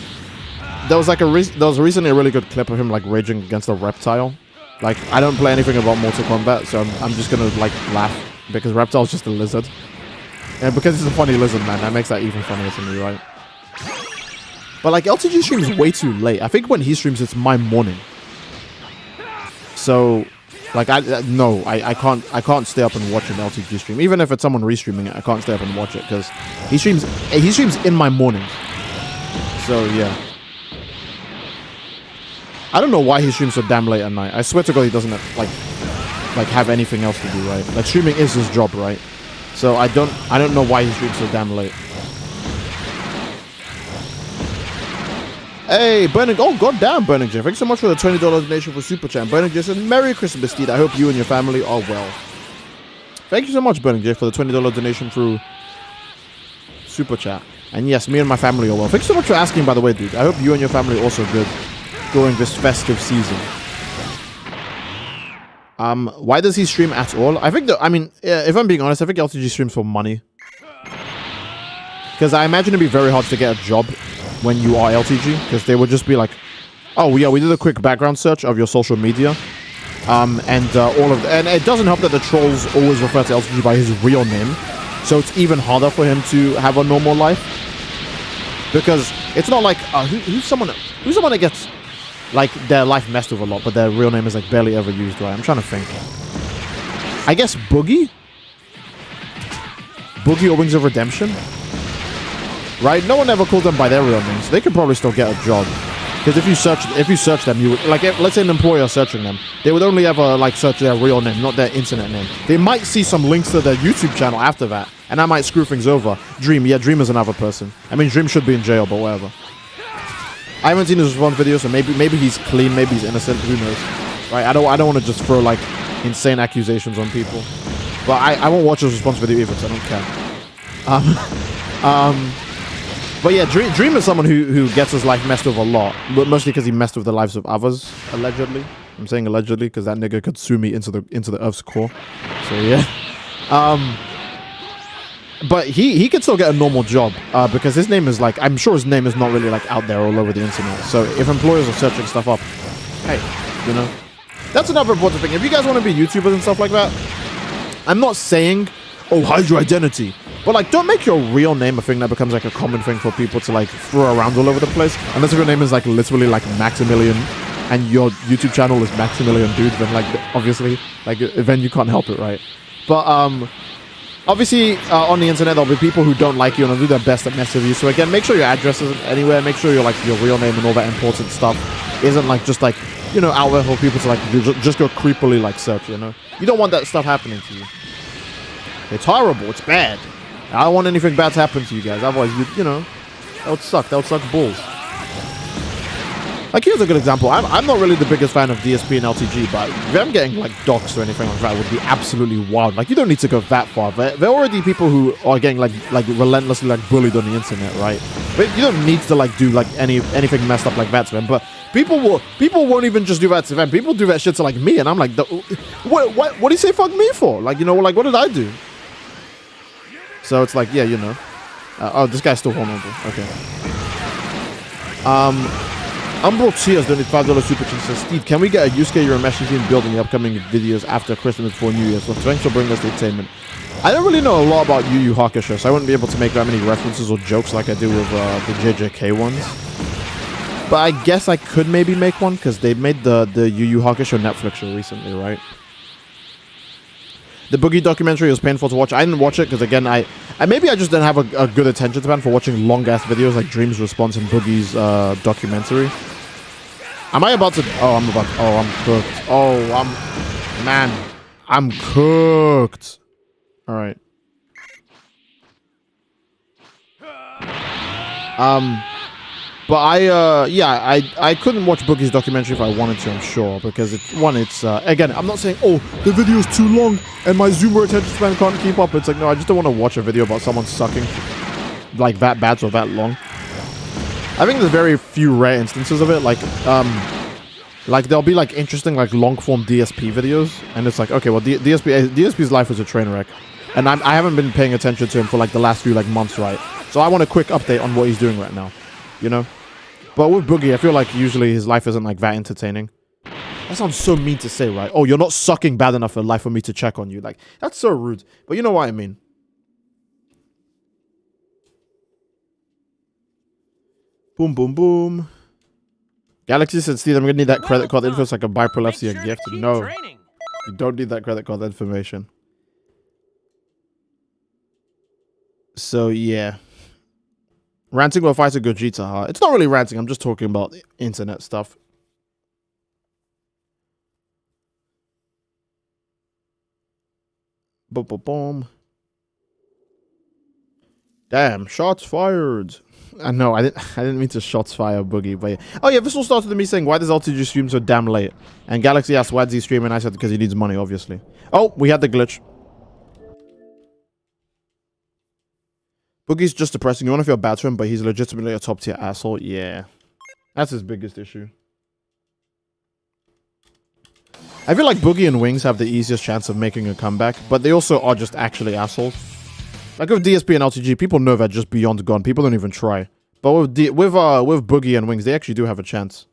There was like there was recently a really good clip of him like raging against a reptile. Like, I don't play anything about Mortal Kombat, so I'm just gonna like laugh because Reptile's just a lizard. And because he's a funny lizard, man, that makes that even funnier to me, right? But like LTG streams way too late. I think when he streams, it's my morning. So, like, I can't stay up and watch an LTG stream. Even if it's someone restreaming it, I can't stay up and watch it because he streams in my morning. So yeah. I don't know why he streams so damn late at night. I swear to God he doesn't have anything else to do, right? Like, streaming is his job, right? So I don't know why he streams so damn late. Hey, Burning, oh goddamn, Burning J. Thanks so much for the $20 donation for Super Chat. Burning J said, Merry Christmas, Steed. I hope you and your family are well. Thank you so much, Burning J, for the $20 donation through Super Chat. And yes, me and my family are well. Thanks so much for asking, by the way, dude. I hope you and your family are also good during this festive season. Why does he stream at all? I think if I'm being honest, I think LTG streams for money. Because I imagine it'd be very hard to get a job when you are LTG, because they would just be like, oh yeah, we did a quick background search of your social media. And it doesn't help that the trolls always refer to LTG by his real name. So it's even harder for him to have a normal life. Because it's not like, who's someone that gets like their life messed with a lot, but their real name is like barely ever used, right? I'm trying to think. I guess Boogie or Wings of Redemption, right? No one ever called them by their real names. They could probably still get a job, because if you search them, you would, like, let's say an employer searching them, they would only ever like search their real name, not their internet name. They might see some links to their YouTube channel after that, and that might screw things over. Dream is another person. I mean, Dream should be in jail, but whatever. I haven't seen his response video, so maybe he's clean, maybe he's innocent, who knows, right? I don't want to just throw like insane accusations on people, but I won't watch his response video either, so I don't care. But yeah, Dream is someone who gets his life messed with a lot, but mostly because he messed with the lives of others, allegedly. I'm saying allegedly because that nigga could sue me into the Earth's core. So yeah. But he could still get a normal job because his name is like, I'm sure his name is not really like out there all over the internet. So if employers are searching stuff up, hey, you know, that's another important thing. If you guys want to be YouTubers and stuff like that, I'm not saying, oh, hide your identity, but like, don't make your real name a thing that becomes like a common thing for people to like throw around all over the place. Unless if your name is like literally like Maximilian and your YouTube channel is Maximilian Dude, then like obviously like then you can't help it, right? But obviously, on the internet, there'll be people who don't like you and will do their best at messing with you. So again, make sure your address isn't anywhere. Make sure your real name and all that important stuff isn't like just like, you know, out there for people to like just go creepily like search. You know, you don't want that stuff happening to you. It's horrible. It's bad. I don't want anything bad to happen to you guys. Otherwise, you know, that would suck. That would suck balls. Like, here's a good example. I'm not really the biggest fan of DSP and LTG, but them getting, like, doxxed or anything like that would be absolutely wild. Like, you don't need to go that far. There are already people who are getting, like relentlessly, like, bullied on the internet, right? But you don't need to, like, do, like, anything messed up like that to them. But people won't even just do that to them. People do that shit to, like, me, and I'm like, what do you say fuck me for? Like, you know, like, what did I do? So it's like, yeah, you know. Oh, this guy's still vulnerable. Okay. Umbral Tears donated $5 super chat. Says, Steve, can we get a Yusuke Urameshi theme build in the upcoming videos after Christmas before New Year? So thanks for bringing us the entertainment. I don't really know a lot about Yu Yu Hakusho, so I wouldn't be able to make that many references or jokes like I do with the JJK ones. But I guess I could maybe make one, because they made the Yu Yu Hakusho Netflix show recently, right? The Boogie documentary was painful to watch. I didn't watch it because, again, maybe I just didn't have a good attention span for watching long-ass videos like Dream's response and Boogie's documentary. Am I about to... Oh, I'm cooked. I'm cooked. All right. But I couldn't watch Boogie's documentary if I wanted to, I'm sure, because it's again, I'm not saying, oh, the video's too long and my Zoomer attention span can't keep up. It's like, no, I just don't want to watch a video about someone sucking like that bad for that long. I think there's very few rare instances of it, like there'll be like interesting like long form DSP videos, and it's like, okay, well, DSP's life is a train wreck, and I haven't been paying attention to him for like the last few like months, right? So I want a quick update on what he's doing right now. You know, but with Boogie, I feel like usually his life isn't like that entertaining. That sounds so mean to say, right? Oh, you're not sucking bad enough in life for me to check on you. Like, that's so rude. But you know what I mean. Boom, boom, boom. Galaxy said, Steve, I'm gonna need that credit card info so I can buy Prolepsy a gift. No, you don't need that credit card information. So yeah. Ranting or fighting Gogeta, huh? It's not really ranting, I'm just talking about internet stuff. Boom, boom, boom. Damn, shots fired. I know, I didn't mean to shots fire Boogie, but yeah. Oh yeah, this all started with me saying, why does LTG stream so damn late? And Galaxy asked, why does he stream? And I said, because he needs money, obviously. Oh, we had the glitch. Boogie's just depressing. You want to feel bad for him, but he's legitimately a top tier asshole. Yeah. That's his biggest issue. I feel like Boogie and Wings have the easiest chance of making a comeback, but they also are just actually assholes. Like with DSP and LTG, people know that just beyond gone. People don't even try. But with Boogie and Wings, they actually do have a chance.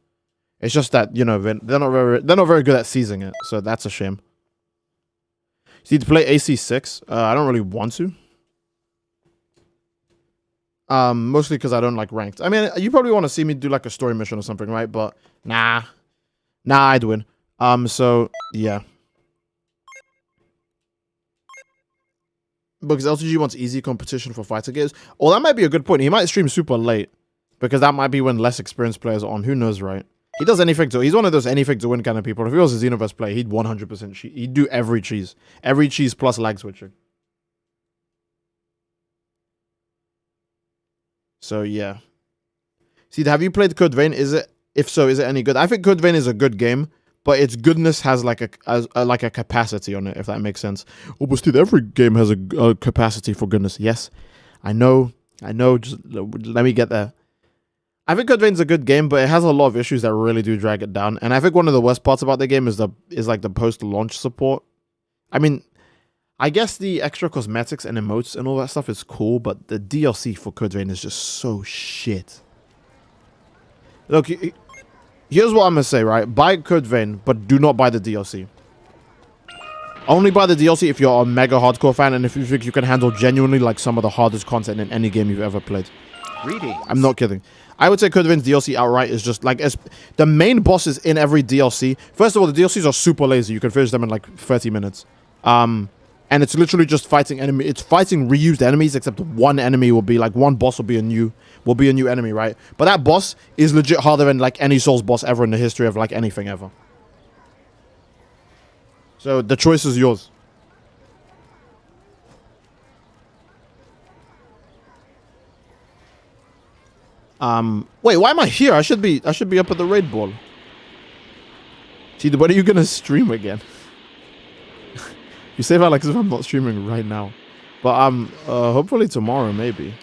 It's just that, you know, they're not very good at seizing it, so that's a shame. You need to play AC6. I don't really want to. Mostly because I don't like ranked. I mean, you probably want to see me do like a story mission or something, right? But nah, I'd win. So yeah. Because LTG wants easy competition for fighter games. Oh, that might be a good point. He might stream super late because that might be when less experienced players are on. Who knows, right? He does anything to. He's one of those anything to win kind of people. If he was a Xenoverse player, he'd 100% he'd do every cheese plus lag switching. So yeah. See, have you played Code Vein? If so, is it any good? I think Code Vein is a good game, but its goodness has like a capacity on it, if that makes sense. Oh, but Steve, every game has a capacity for goodness. Yes, I know. Just let me get there. I think Code Vein's a good game, but it has a lot of issues that really do drag it down. And I think one of the worst parts about the game is like the post-launch support. I mean, I guess the extra cosmetics and emotes and all that stuff is cool, but the DLC for Code Vein is just so shit. Look, here's what I'm gonna say, right? Buy Code Vein, but do not buy the DLC. Only buy the DLC if you're a mega hardcore fan and if you think you can handle genuinely like some of the hardest content in any game you've ever played. I'm not kidding. I would say Code Vein's DLC outright is just like the main bosses in every DLC. First of all, the DLCs are super lazy. You can finish them in like 30 minutes. And it's literally just fighting enemy. It's fighting reused enemies, except one enemy will be like one boss will be a new enemy, right? But that boss is legit harder than like any Souls boss ever in the history of like anything ever. So the choice is yours. Wait, why am I here? I should be up at the raid ball. See, when are you gonna stream again? You say that like as if I'm not streaming right now. But hopefully tomorrow, maybe.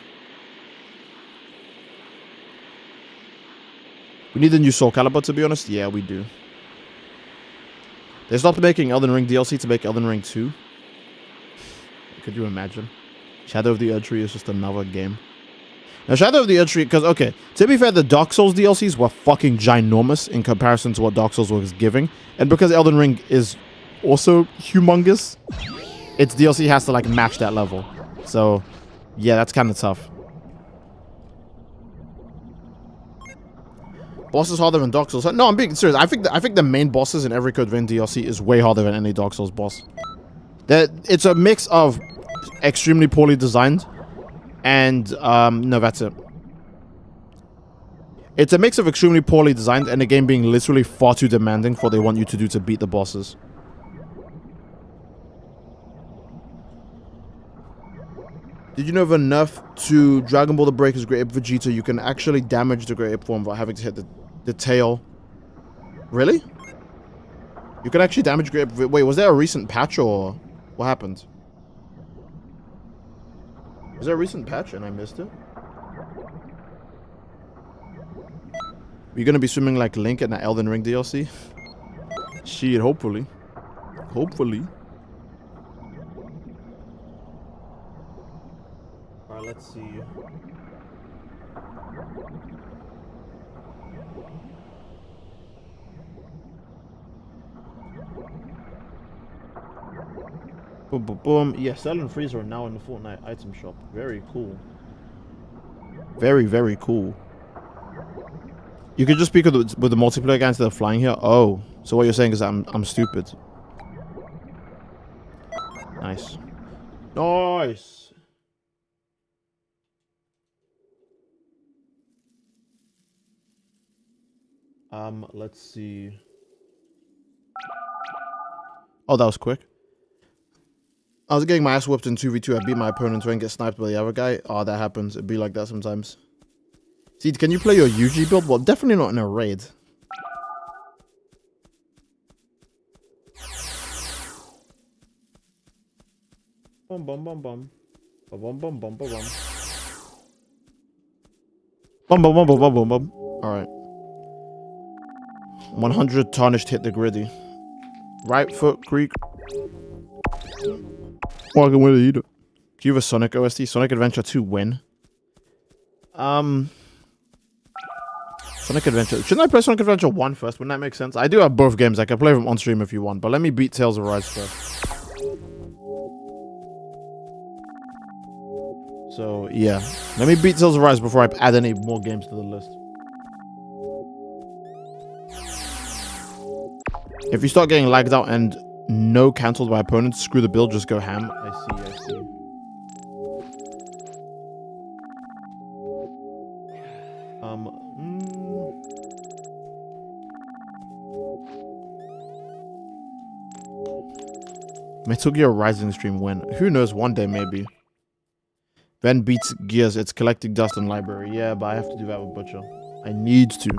We need a new Soul Calibur, to be honest. Yeah, we do. They stopped making Elden Ring DLC to make Elden Ring 2. Could you imagine? Shadow of the Erdtree is just another game. Now, Shadow of the Erdtree, because, okay, to be fair, the Dark Souls DLCs were fucking ginormous in comparison to what Dark Souls was giving. And because Elden Ring is also humongous, its DLC has to like match that level. So yeah, that's kind of tough. Bosses harder than Dark Souls. No, I'm being serious. I think the main bosses in every Code Vein DLC is way harder than any Dark Souls boss. It's a mix of extremely poorly designed and no, that's it. It's a mix of extremely poorly designed and the game being literally far too demanding for what they want you to do to beat the bosses. Did you know the nerf to Dragon Ball The Breaker's Great Ape Vegeta, you can actually damage the Great Ape form without having to hit the tail? Really? You can actually damage Great Ape... Wait, was there a recent patch or what happened? Was there a recent patch and I missed it? Are you gonna be swimming like Link in the Elden Ring DLC? Shit, hopefully. Hopefully. Alright, let's see. Boom, boom, boom. Yeah, Cell and Freezer are now in the Fortnite item shop. Very cool. Very, very cool. You could just speak with the multiplayer guys that are flying here. Oh, so what you're saying is I'm stupid. Nice. Nice. Let's see. Oh, that was quick. I was getting my ass whooped in 2v2. I beat my opponent and get sniped by the other guy. Oh, that happens. It'd be like that sometimes. See, can you play your UG build? Well, definitely not in a raid. Bum bum bum bum. Bum bum bum bum bum bum. Bum bum bum bum bum bum bum. Alright. 100 tarnished hit the griddy. Right foot creek. Walking with it. Do you have a Sonic OST? Sonic Adventure 2 win? Sonic Adventure. Shouldn't I play Sonic Adventure 1 first? Wouldn't that make sense? I do have both games. I can play them on stream if you want, but let me beat Tales of Rise first. So, yeah. Let me beat Tales of Rise before I add any more games to the list. If you start getting lagged out and no cancelled by opponents, screw the build, just go ham. I see. Metal Gear Rising stream when? Who knows, one day maybe. Then beats Gears, it's collecting dust in library. Yeah, but I have to do that with Butcher. I need to.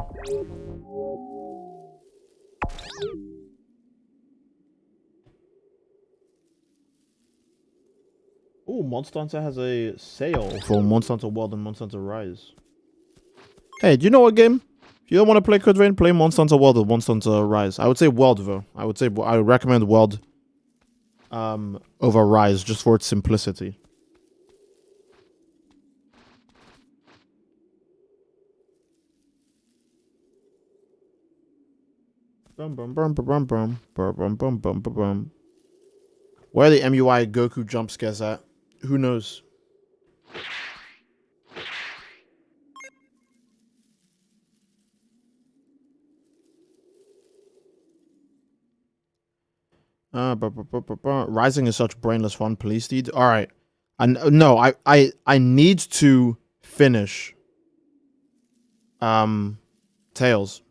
Oh, Monster Hunter has a sale for Monster Hunter World and Monster Hunter Rise. Hey, do you know what game? If you don't want to play Code Vein, play Monster Hunter World or Monster Hunter Rise. I would say World though. I would recommend World over Rise just for its simplicity. Where are the MUI Goku jump scares at? Who knows? Rising is such brainless fun, please, Steed. All right, and no, I need to finish Tails.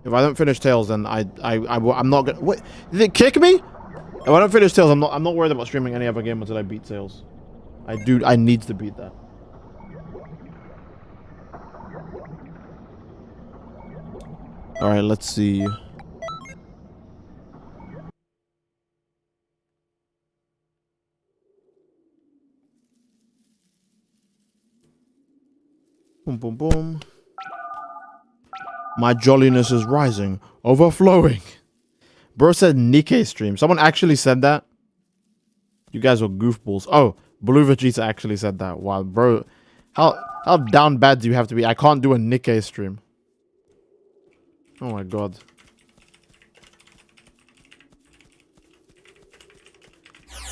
If I don't finish Tails, then I'm not gonna. Wait, did it kick me? If I don't finish Tails, I'm not worried about streaming any other game until I beat Tails. I need to beat that. All right, let's see. Boom, boom, boom. My jolliness is rising, overflowing. Bro said Nikkei stream. Someone actually said that? You guys are goofballs. Oh, Blue Vegeta actually said that. Wow, bro. How down bad do you have to be? I can't do a Nikkei stream. Oh my god.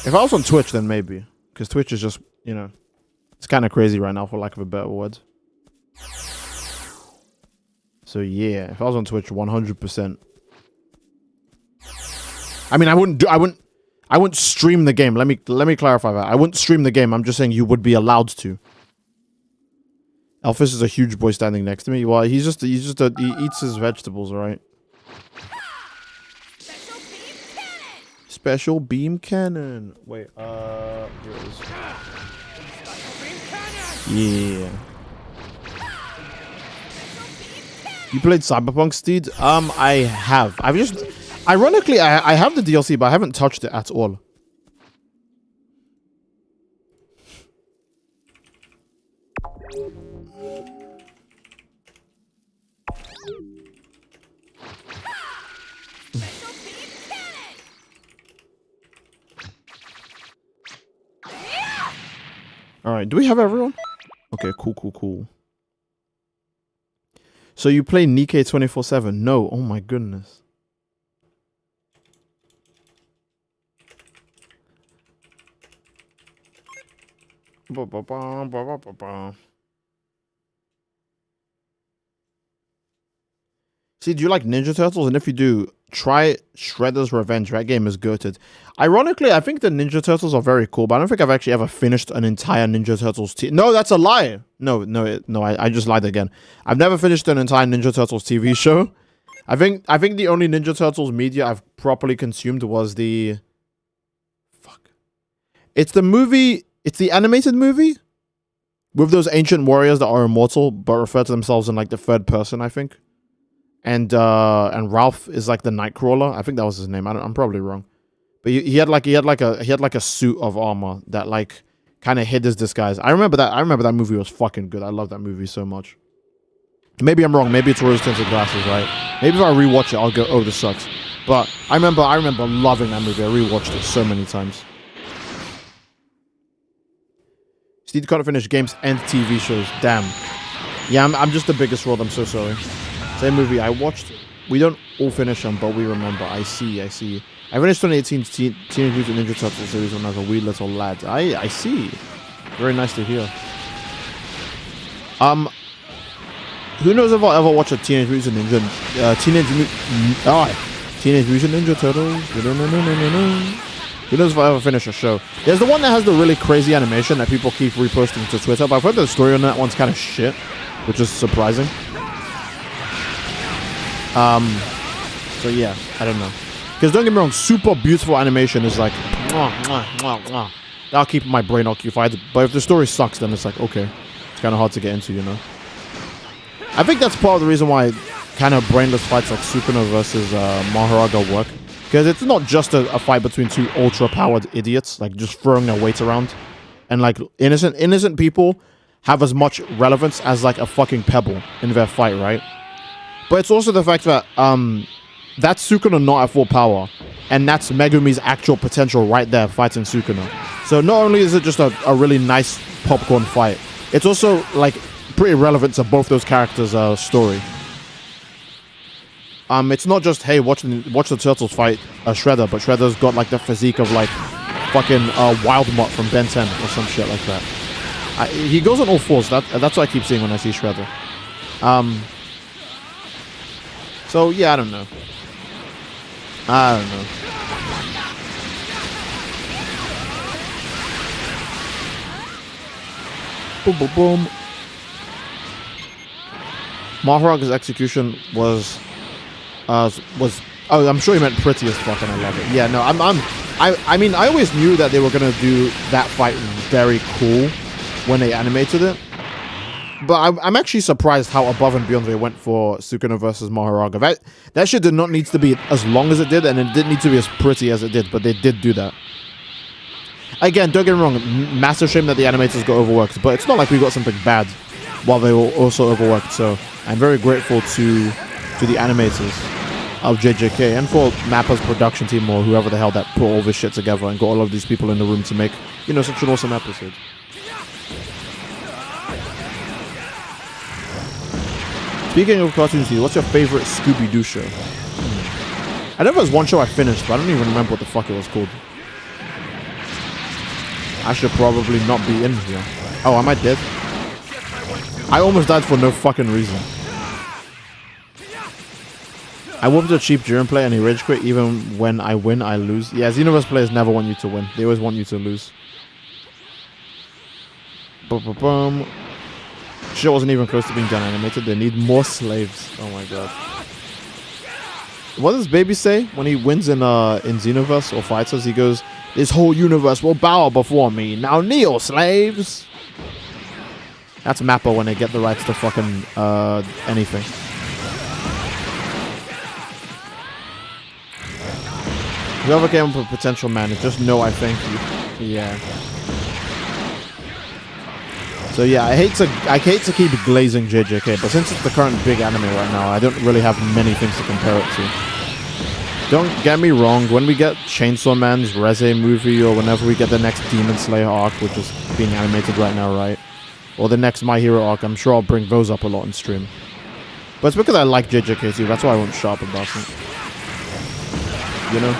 If I was on Twitch, then maybe. Because Twitch is just, you know, it's kind of crazy right now, for lack of a better word. So yeah, if I was on Twitch, 100%. I mean, I wouldn't stream the game. Let me clarify that. I wouldn't stream the game. I'm just saying you would be allowed to. Elphys is a huge boy standing next to me. Well, he eats his vegetables, all right? Special beam cannon. Wait, here it is. Yeah. You played Cyberpunk, Steed? I have. I've just... Ironically, I have the DLC, but I haven't touched it at all. Alright, do we have everyone? Okay, cool. So you play Nikkei 24/7? No, oh my goodness. See, do you like Ninja Turtles? And if you do, try Shredder's Revenge. That game is goated. Ironically, I think the Ninja Turtles are very cool, but I don't think I've actually ever finished an entire Ninja Turtles No, that's a lie. No, I just lied again. I've never finished an entire Ninja Turtles TV show. I think the only Ninja Turtles media I've properly consumed was the... Fuck. It's the movie... It's the animated movie with those ancient warriors that are immortal but refer to themselves in like the third person, I think. And Ralph is like the Nightcrawler. I think that was his name. I'm probably wrong. But he had like a suit of armor that like kind of hid his disguise. I remember that movie was fucking good. I love that movie so much. Maybe I'm wrong. Maybe it's rose-tinted glasses, right? Maybe if I rewatch it, I'll go, oh, this sucks. But I remember loving that movie. I rewatched it so many times. Steve can't finish games and TV shows. Damn. Yeah, I'm just the biggest rod. I'm so sorry. Same movie I watched. We don't all finish them, but we remember. I see. I finished 2018's Teenage Mutant Ninja Turtles series when I was a wee little lad. I see. Very nice to hear. Who knows if I'll ever watch a Teenage Mutant Ninja Turtles? Who knows if I'll ever finish a show? There's the one that has the really crazy animation that people keep reposting to Twitter, but I've heard the story on that one's kind of shit, which is surprising. So yeah, I don't know. Because don't get me wrong, super beautiful animation is like, that'll keep my brain occupied. But if the story sucks, then it's like, okay, it's kind of hard to get into, you know. I think that's part of the reason why kind of brainless fights like Sukuna versus Maharaga work. Because it's not just a fight between two ultra-powered idiots, like just throwing their weight around. And like innocent people have as much relevance as like a fucking pebble in their fight, right? But it's also the fact that that's Sukuna not at full power. And that's Megumi's actual potential right there fighting Sukuna. So not only is it just a really nice popcorn fight, it's also like pretty relevant to both those characters' story. It's not just, hey, watch the Turtles fight Shredder, but Shredder's got like the physique of like fucking Wildmutt from Ben 10 or some shit like that. He goes on all fours. That's what I keep seeing when I see Shredder. So yeah, I don't know. Boom, boom, boom. Maharaga's execution was I'm sure he meant pretty as fuck, and I love it. Yeah, no, I mean, I always knew that they were gonna do that fight very cool when they animated it, but I'm actually surprised how above and beyond they went for Sukuna versus Maharaga. That shit did not need to be as long as it did, and it didn't need to be as pretty as it did, but they did do that. Again, don't get me wrong, massive shame that the animators got overworked, but it's not like we got something bad while they were also overworked, so I'm very grateful to the animators of JJK and for Mappa's production team or whoever the hell that put all this shit together and got all of these people in the room to make, you know, such an awesome episode. Speaking of cartoons, what's your favorite Scooby-Doo show? I know there was one show I finished, but I don't even remember what the fuck it was called. I should probably not be in here. Oh, am I dead? I almost died for no fucking reason. I whooped a cheap Jiren play and he rage quit. Even when I win, I lose. Yeah, Xenoverse players never want you to win. They always want you to lose. Boom. Shit wasn't even close to being done animated. They need more slaves. Oh my god. What does Baby say when he wins in Xenoverse or fights us? He goes, "This whole universe will bow before me. Now kneel, slaves." That's Mappa when they get the rights to fucking anything. Whoever came up with potential man, just know I thank you. Yeah. So yeah, I hate to keep glazing JJK, but since it's the current big anime right now, I don't really have many things to compare it to. Don't get me wrong, when we get Chainsaw Man's Reze movie, or whenever we get the next Demon Slayer arc, which is being animated right now, right? Or the next My Hero arc, I'm sure I'll bring those up a lot in stream. But it's because I like JJK too, that's why I won't shut up about it. You know?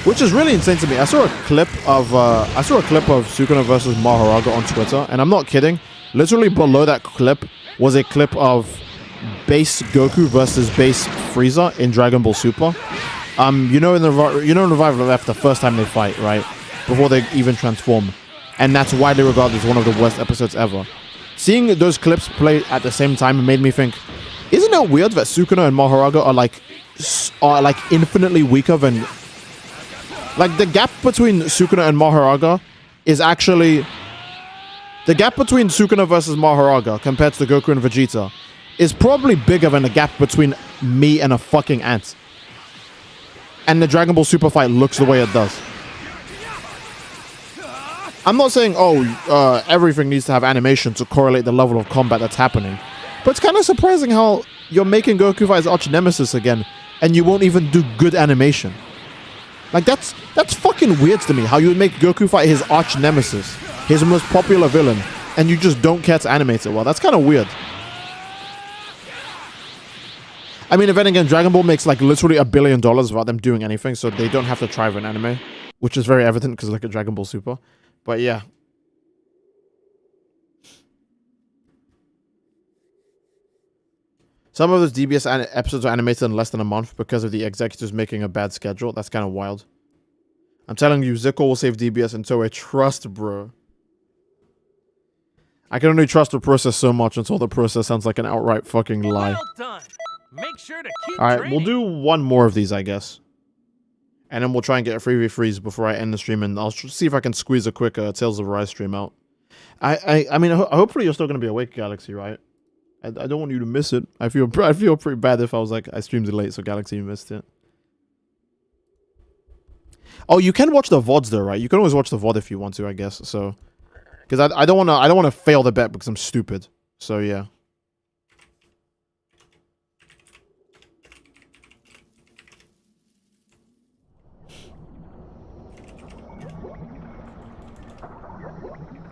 Which is really insane to me. I saw a clip of Sukuna versus Mahoraga on Twitter, and I'm not kidding. Literally below that clip was a clip of base Goku versus base Frieza in Dragon Ball Super. You know in Revival of F, the first time they fight, right? Before they even transform. And that's widely regarded as one of the worst episodes ever. Seeing those clips play at the same time made me think, isn't it weird that Sukuna and Mahoraga are like infinitely weaker than... Like, the gap between Sukuna and Mahoraga is actually... The gap between Sukuna versus Mahoraga compared to Goku and Vegeta is probably bigger than the gap between me and a fucking ant. And the Dragon Ball Super fight looks the way it does. I'm not saying, everything needs to have animation to correlate the level of combat that's happening. But it's kind of surprising how you're making Goku fight his arch nemesis again, and you won't even do good animation. Like, that's fucking weird to me, how you would make Goku fight his arch nemesis, his most popular villain, and you just don't care to animate it well. That's kind of weird. I mean, if then again, Dragon Ball makes like literally $1 billion without them doing anything, so they don't have to try for an anime, which is very evident because like a Dragon Ball Super. But yeah. Some of those DBS episodes are animated in less than a month because of the executives making a bad schedule. That's kind of wild. I'm telling you, Zico will save DBS and Toei. Trust, bro. I can only trust the process so much until the process sounds like an outright fucking lie. Well done. Make sure to keep Alright, training. we'll do one more of these, I guess. And then we'll try and get a 3v3s before I end the stream, and I'll see if I can squeeze a quick Tales of Arise stream out. I mean, hopefully you're still going to be awake, Galaxy, right? I don't want you to miss it. I feel pretty bad if I was like, I streamed it late, so Galaxy, you missed it. Oh, you can watch the VODs though, right? You can always watch the VOD if you want to, I guess. So, because I don't want to fail the bet because I'm stupid. So yeah.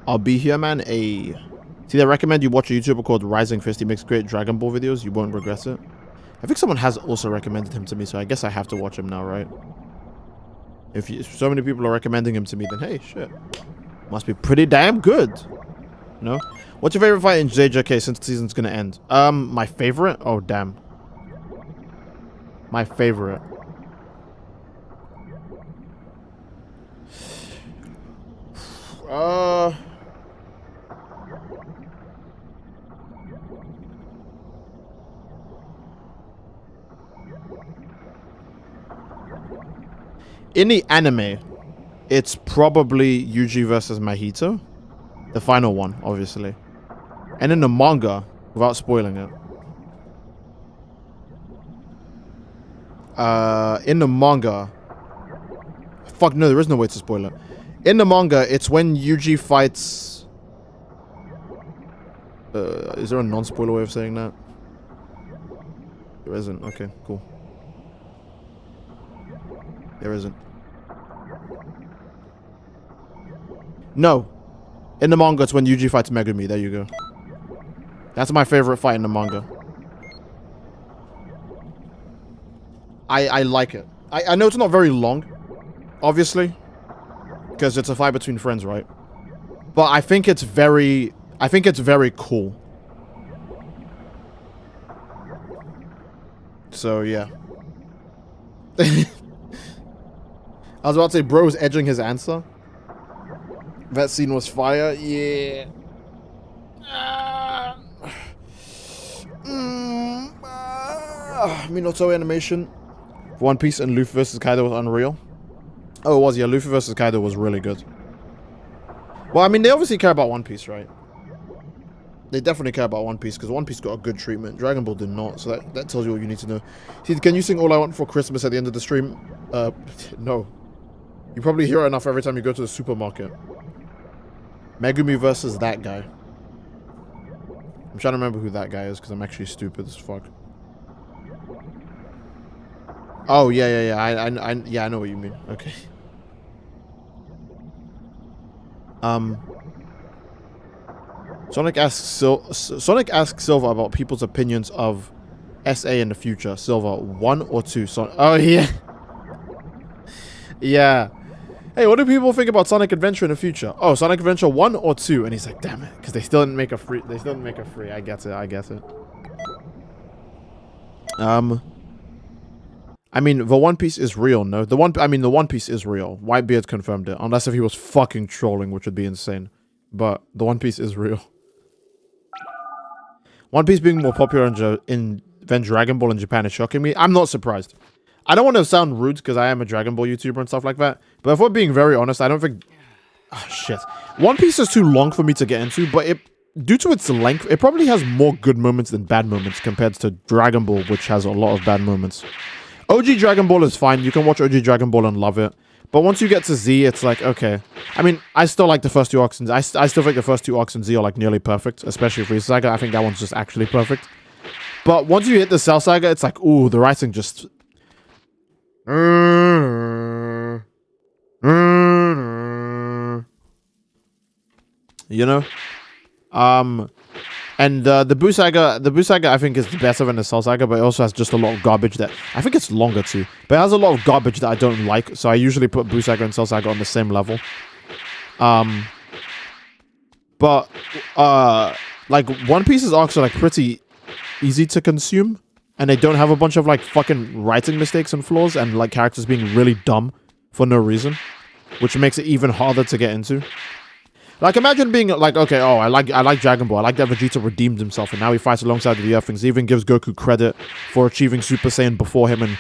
I'll be here, man. See, I recommend you watch a YouTuber called Rising Fist. He makes great Dragon Ball videos. You won't regret it. I think someone has also recommended him to me, so I guess I have to watch him now, right? If so many people are recommending him to me, then hey, shit. Must be pretty damn good. No? What's your favorite fight in JJK since the season's gonna end? My favorite? Oh, damn. My favorite. In the anime, it's probably Yuji versus Mahito. The final one, obviously. And in the manga, without spoiling it. In the manga... Fuck, no, there is no way to spoil it. In the manga, it's when Yuji fights... is there a non-spoiler way of saying that? There isn't. Okay, cool. There isn't. No. In the manga, it's when Yuji fights Megumi. There you go. That's my favorite fight in the manga. I like it. I know it's not very long, obviously, because it's a fight between friends, right? But I think it's very cool. So, yeah. I was about to say, bro was edging his answer. That scene was fire. Yeah. Minato animation. One Piece and Luffy vs. Kaido was unreal. Oh, it was, yeah. Luffy vs. Kaido was really good. Well, I mean, they obviously care about One Piece, right? They definitely care about One Piece because One Piece got a good treatment. Dragon Ball did not, so that tells you all you need to know. See, can you sing All I Want for Christmas at the end of the stream? No. You probably hear it enough every time you go to the supermarket. Megumi versus that guy. I'm trying to remember who that guy is because I'm actually stupid as fuck. Oh, yeah. I know what you mean. Okay. Sonic asks Silver about people's opinions of SA in the future. Silver, 1 or 2? Oh, yeah. Yeah. Hey, what do people think about Sonic Adventure in the future? Oh, Sonic Adventure 1 or 2? And he's like, damn it, because they still didn't make a free. I get it. I mean, the One Piece is real, no? The One Piece is real. Whitebeard confirmed it. Unless if he was fucking trolling, which would be insane. But the One Piece is real. One Piece being more popular than Dragon Ball in Japan is shocking me. I'm not surprised. I don't want to sound rude because I am a Dragon Ball YouTuber and stuff like that. But if we're being very honest, I don't think... Oh, shit. One Piece is too long for me to get into, but due to its length, it probably has more good moments than bad moments compared to Dragon Ball, which has a lot of bad moments. OG Dragon Ball is fine. You can watch OG Dragon Ball and love it. But once you get to Z, it's like, okay. I mean, I still like the first 2 arcs. I still think the first 2 arcs in Z are like nearly perfect. Especially Freeza Saga. I think that one's just actually perfect. But once you hit the Cell Saga, it's like, ooh, the writing just... You know? And the Buu Saga I think is better than the Cell Saga, but it also has just a lot of garbage that... I think it's longer too. But it has a lot of garbage that I don't like, so I usually put Buu Saga and Cell Saga on the same level. Like, One Piece's arcs are like pretty easy to consume. And they don't have a bunch of like fucking writing mistakes and flaws and like characters being really dumb for no reason. Which makes it even harder to get into. Like, imagine being like, okay, oh, I like Dragon Ball. I like that Vegeta redeemed himself and now he fights alongside the Earthlings. He even gives Goku credit for achieving Super Saiyan before him and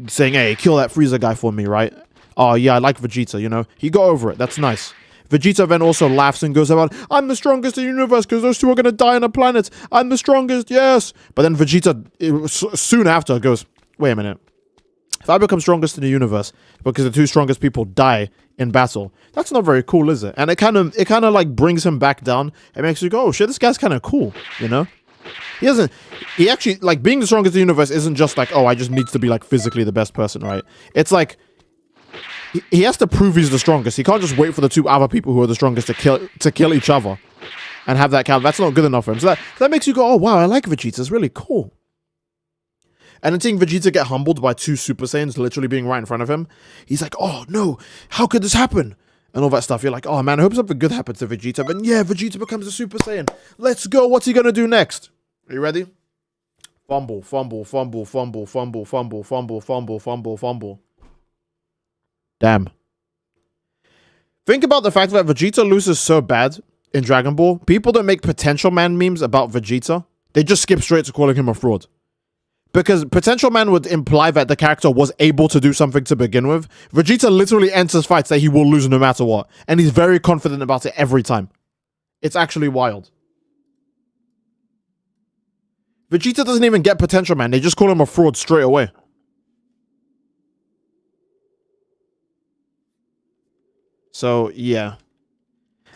saying, hey, kill that Frieza guy for me, right? Oh, yeah, I like Vegeta, you know? He got over it. That's nice. Vegeta then also laughs and goes about, I'm the strongest in the universe because those two are going to die on a planet. I'm the strongest, yes. But then Vegeta soon after goes, wait a minute. If I become strongest in the universe because the 2 strongest people die in battle, that's not very cool, is it? And it kind of like brings him back down. It makes you go, oh shit, this guy's kind of cool, you know? He actually, like, being the strongest in the universe isn't just like, oh, I just need to be like physically the best person, right? It's like, he has to prove he's the strongest. He can't just wait for the 2 other people who are the strongest to kill each other and have that count. That's not good enough for him. So that makes you go, oh wow, I like Vegeta. It's really cool. And then seeing Vegeta get humbled by 2 Super Saiyans literally being right in front of him, he's like, oh no, how could this happen? And all that stuff. You're like, oh man, I hope something good happens to Vegeta. But yeah, Vegeta becomes a Super Saiyan. Let's go. What's he gonna do next? Are you ready? Fumble, fumble, fumble, fumble, fumble, fumble, fumble, fumble, fumble, fumble. Damn. Think about the fact that Vegeta loses so bad in Dragon Ball. People don't make Potential Man memes about Vegeta. They just skip straight to calling him a fraud. Because Potential Man would imply that the character was able to do something to begin with. Vegeta literally enters fights that he will lose no matter what. And he's very confident about it every time. It's actually wild. Vegeta doesn't even get Potential Man. They just call him a fraud straight away. So, yeah.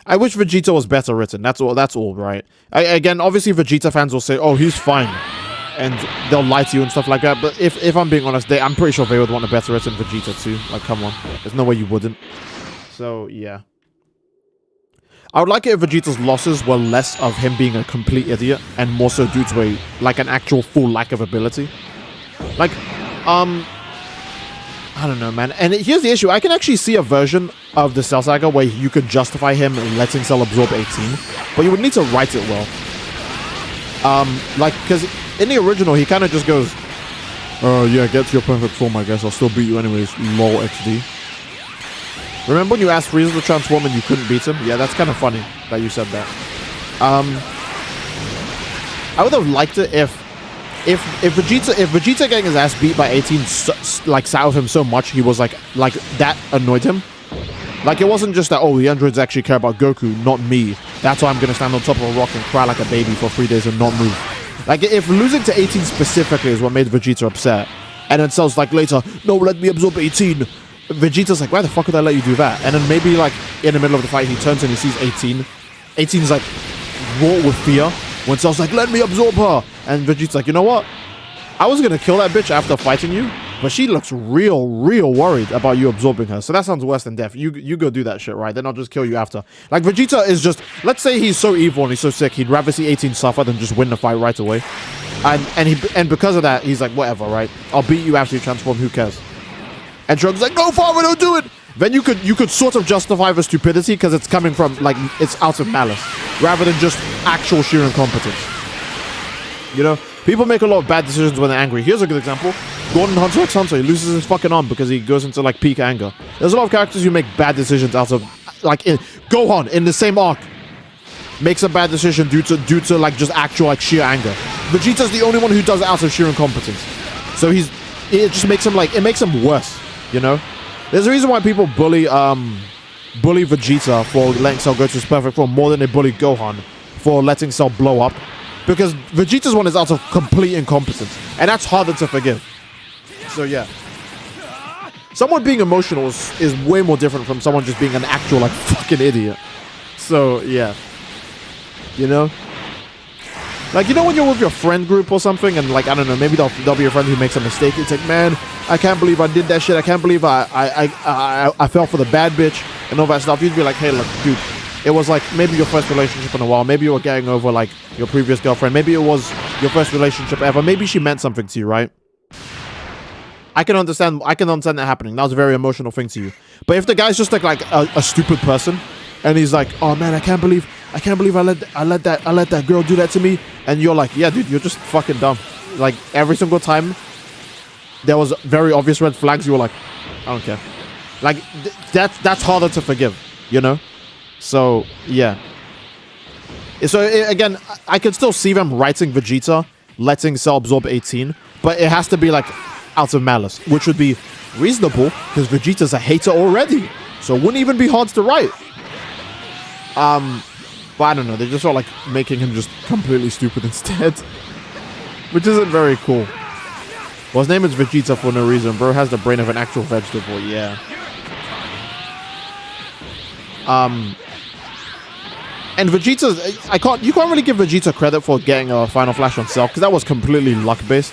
I wish Vegeta was better written. That's all, right? Again, obviously Vegeta fans will say, oh, he's fine. And they'll lie to you and stuff like that. But if I'm being honest, I'm pretty sure they would want a better written Vegeta too. Like, come on. There's no way you wouldn't. So, yeah. I would like it if Vegeta's losses were less of him being a complete idiot and more so due to an actual full lack of ability. Like, I don't know, man. And here's the issue. I can actually see a version of the Cell Saga where you could justify him letting Cell absorb 18, but you would need to write it well. Because in the original, he kind of just goes, yeah, get to your perfect form, I guess. I'll still beat you anyways, lol XD. Remember when you asked Frieza to transform and you couldn't beat him? Yeah, that's kind of funny that you said that. I would have liked it if Vegeta getting his ass beat by 18 sat with him so much he was like that annoyed him. Like, it wasn't just that, oh, the androids actually care about Goku, not me. That's why I'm going to stand on top of a rock and cry like a baby for 3 days and not move. Like, if losing to 18 specifically is what made Vegeta upset, and then Cell's like later, no, let me absorb 18. Vegeta's like, why the fuck would I let you do that? And then maybe, like, in the middle of the fight, he turns and he sees 18. 18's like, raw with fear. When Cell's like, let me absorb her. And Vegeta's like, you know what? I was going to kill that bitch after fighting you, but she looks real worried about you absorbing her. So that sounds worse than death. You go do that shit, right? Then I'll just kill you after. Like, Vegeta is just... Let's say he's so evil and he's so sick, he'd rather see 18 suffer than just win the fight right away. And because of that, he's like, whatever, right? I'll beat you after you transform, who cares? And Trunks like, no, father, don't do it! Then you could sort of justify the stupidity because it's coming from, like, it's out of malice. Rather than just actual sheer incompetence. You know? People make a lot of bad decisions when they're angry. Here's a good example. Gordon Hunter x Hunter, he loses his fucking arm because he goes into, like, peak anger. There's a lot of characters who make bad decisions out of, like, Gohan, in the same arc, makes a bad decision due to like, just actual, like, sheer anger. Vegeta's the only one who does it out of sheer incompetence. So it just makes him, like, it makes him worse, you know? There's a reason why people bully Vegeta for letting Cell go to his perfect form more than they bully Gohan for letting Cell blow up. Because Vegeta's one is out of complete incompetence. And that's harder to forgive. So, yeah. Someone being emotional is way more different from someone just being an actual, like, fucking idiot. So, yeah. You know? Like, you know when you're with your friend group or something and, like, I don't know, maybe there'll be a friend who makes a mistake. It's like, man, I can't believe I did that shit. I can't believe I fell for the bad bitch and all that stuff. You'd be like, hey, look, dude. It was like maybe your first relationship in a while. Maybe you were getting over like your previous girlfriend. Maybe it was your first relationship ever. Maybe she meant something to you, right? I can understand that happening. That was a very emotional thing to you. But if the guy's just like a stupid person, and he's like, oh man, I can't believe I let that girl do that to me, and you're like, yeah, dude, you're just fucking dumb. Like every single time there was very obvious red flags, you were like, I don't care. Like that's harder to forgive, you know? So, yeah. So, again, I can still see them writing Vegeta, letting Cell absorb 18, but it has to be, like, out of malice, which would be reasonable, because Vegeta's a hater already, so it wouldn't even be hard to write. But I don't know, they just felt like making him just completely stupid instead, which isn't very cool. Well, his name is Vegeta for no reason. Bro has the brain of an actual vegetable, yeah. And Vegeta's, you can't really give Vegeta credit for getting a Final Flash on Cell, because that was completely luck-based.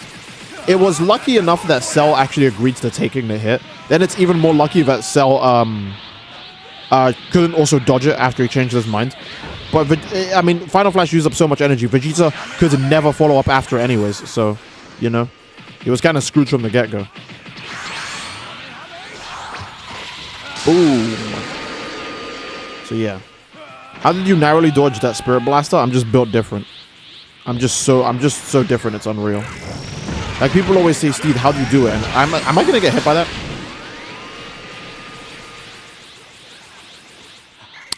It was lucky enough that Cell actually agreed to taking the hit. Then it's even more lucky that Cell couldn't also dodge it after he changed his mind. But, I mean, Final Flash used up so much energy. Vegeta could never follow up after it anyways, so, you know. He was kind of screwed from the get-go. Ooh. So, yeah. How did you narrowly dodge that Spirit Blaster? I'm just built different. I'm just so different, it's unreal. Like, people always say, Steed, how do you do it? And am I gonna get hit by that?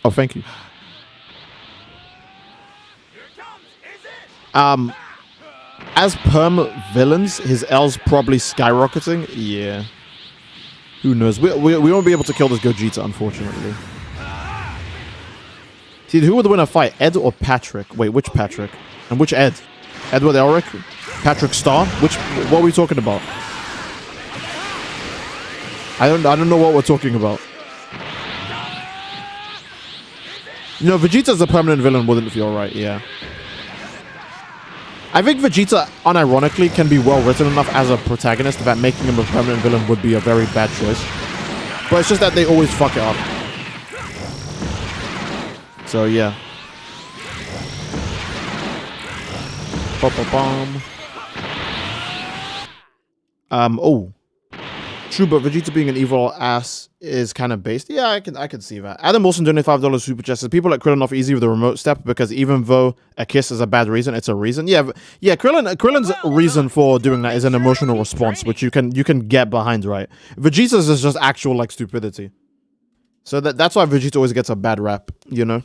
Oh, thank you. As perm villains, his L's probably skyrocketing. Yeah. Who knows? We won't be able to kill this Gogeta, unfortunately. See, who would win a fight? Ed or Patrick? Wait, which Patrick? And which Ed? Edward Elric? Patrick Star? What are we talking about? I don't know what we're talking about. You know, Vegeta's a permanent villain wouldn't feel right, yeah. I think Vegeta, unironically, can be well written enough as a protagonist that making him a permanent villain would be a very bad choice. But it's just that they always fuck it up. So, yeah. Oh. True, but Vegeta being an evil ass is kind of based. Yeah, I can see that. Adam Wilson donated $5 super chat says people like Krillin off easy with the remote step because even though a kiss is a bad reason, it's a reason. Yeah, Krillin's reason for doing that is an emotional response, which you can get behind, right? Vegeta's is just actual like stupidity. So that's why Vegeta always gets a bad rap, you know?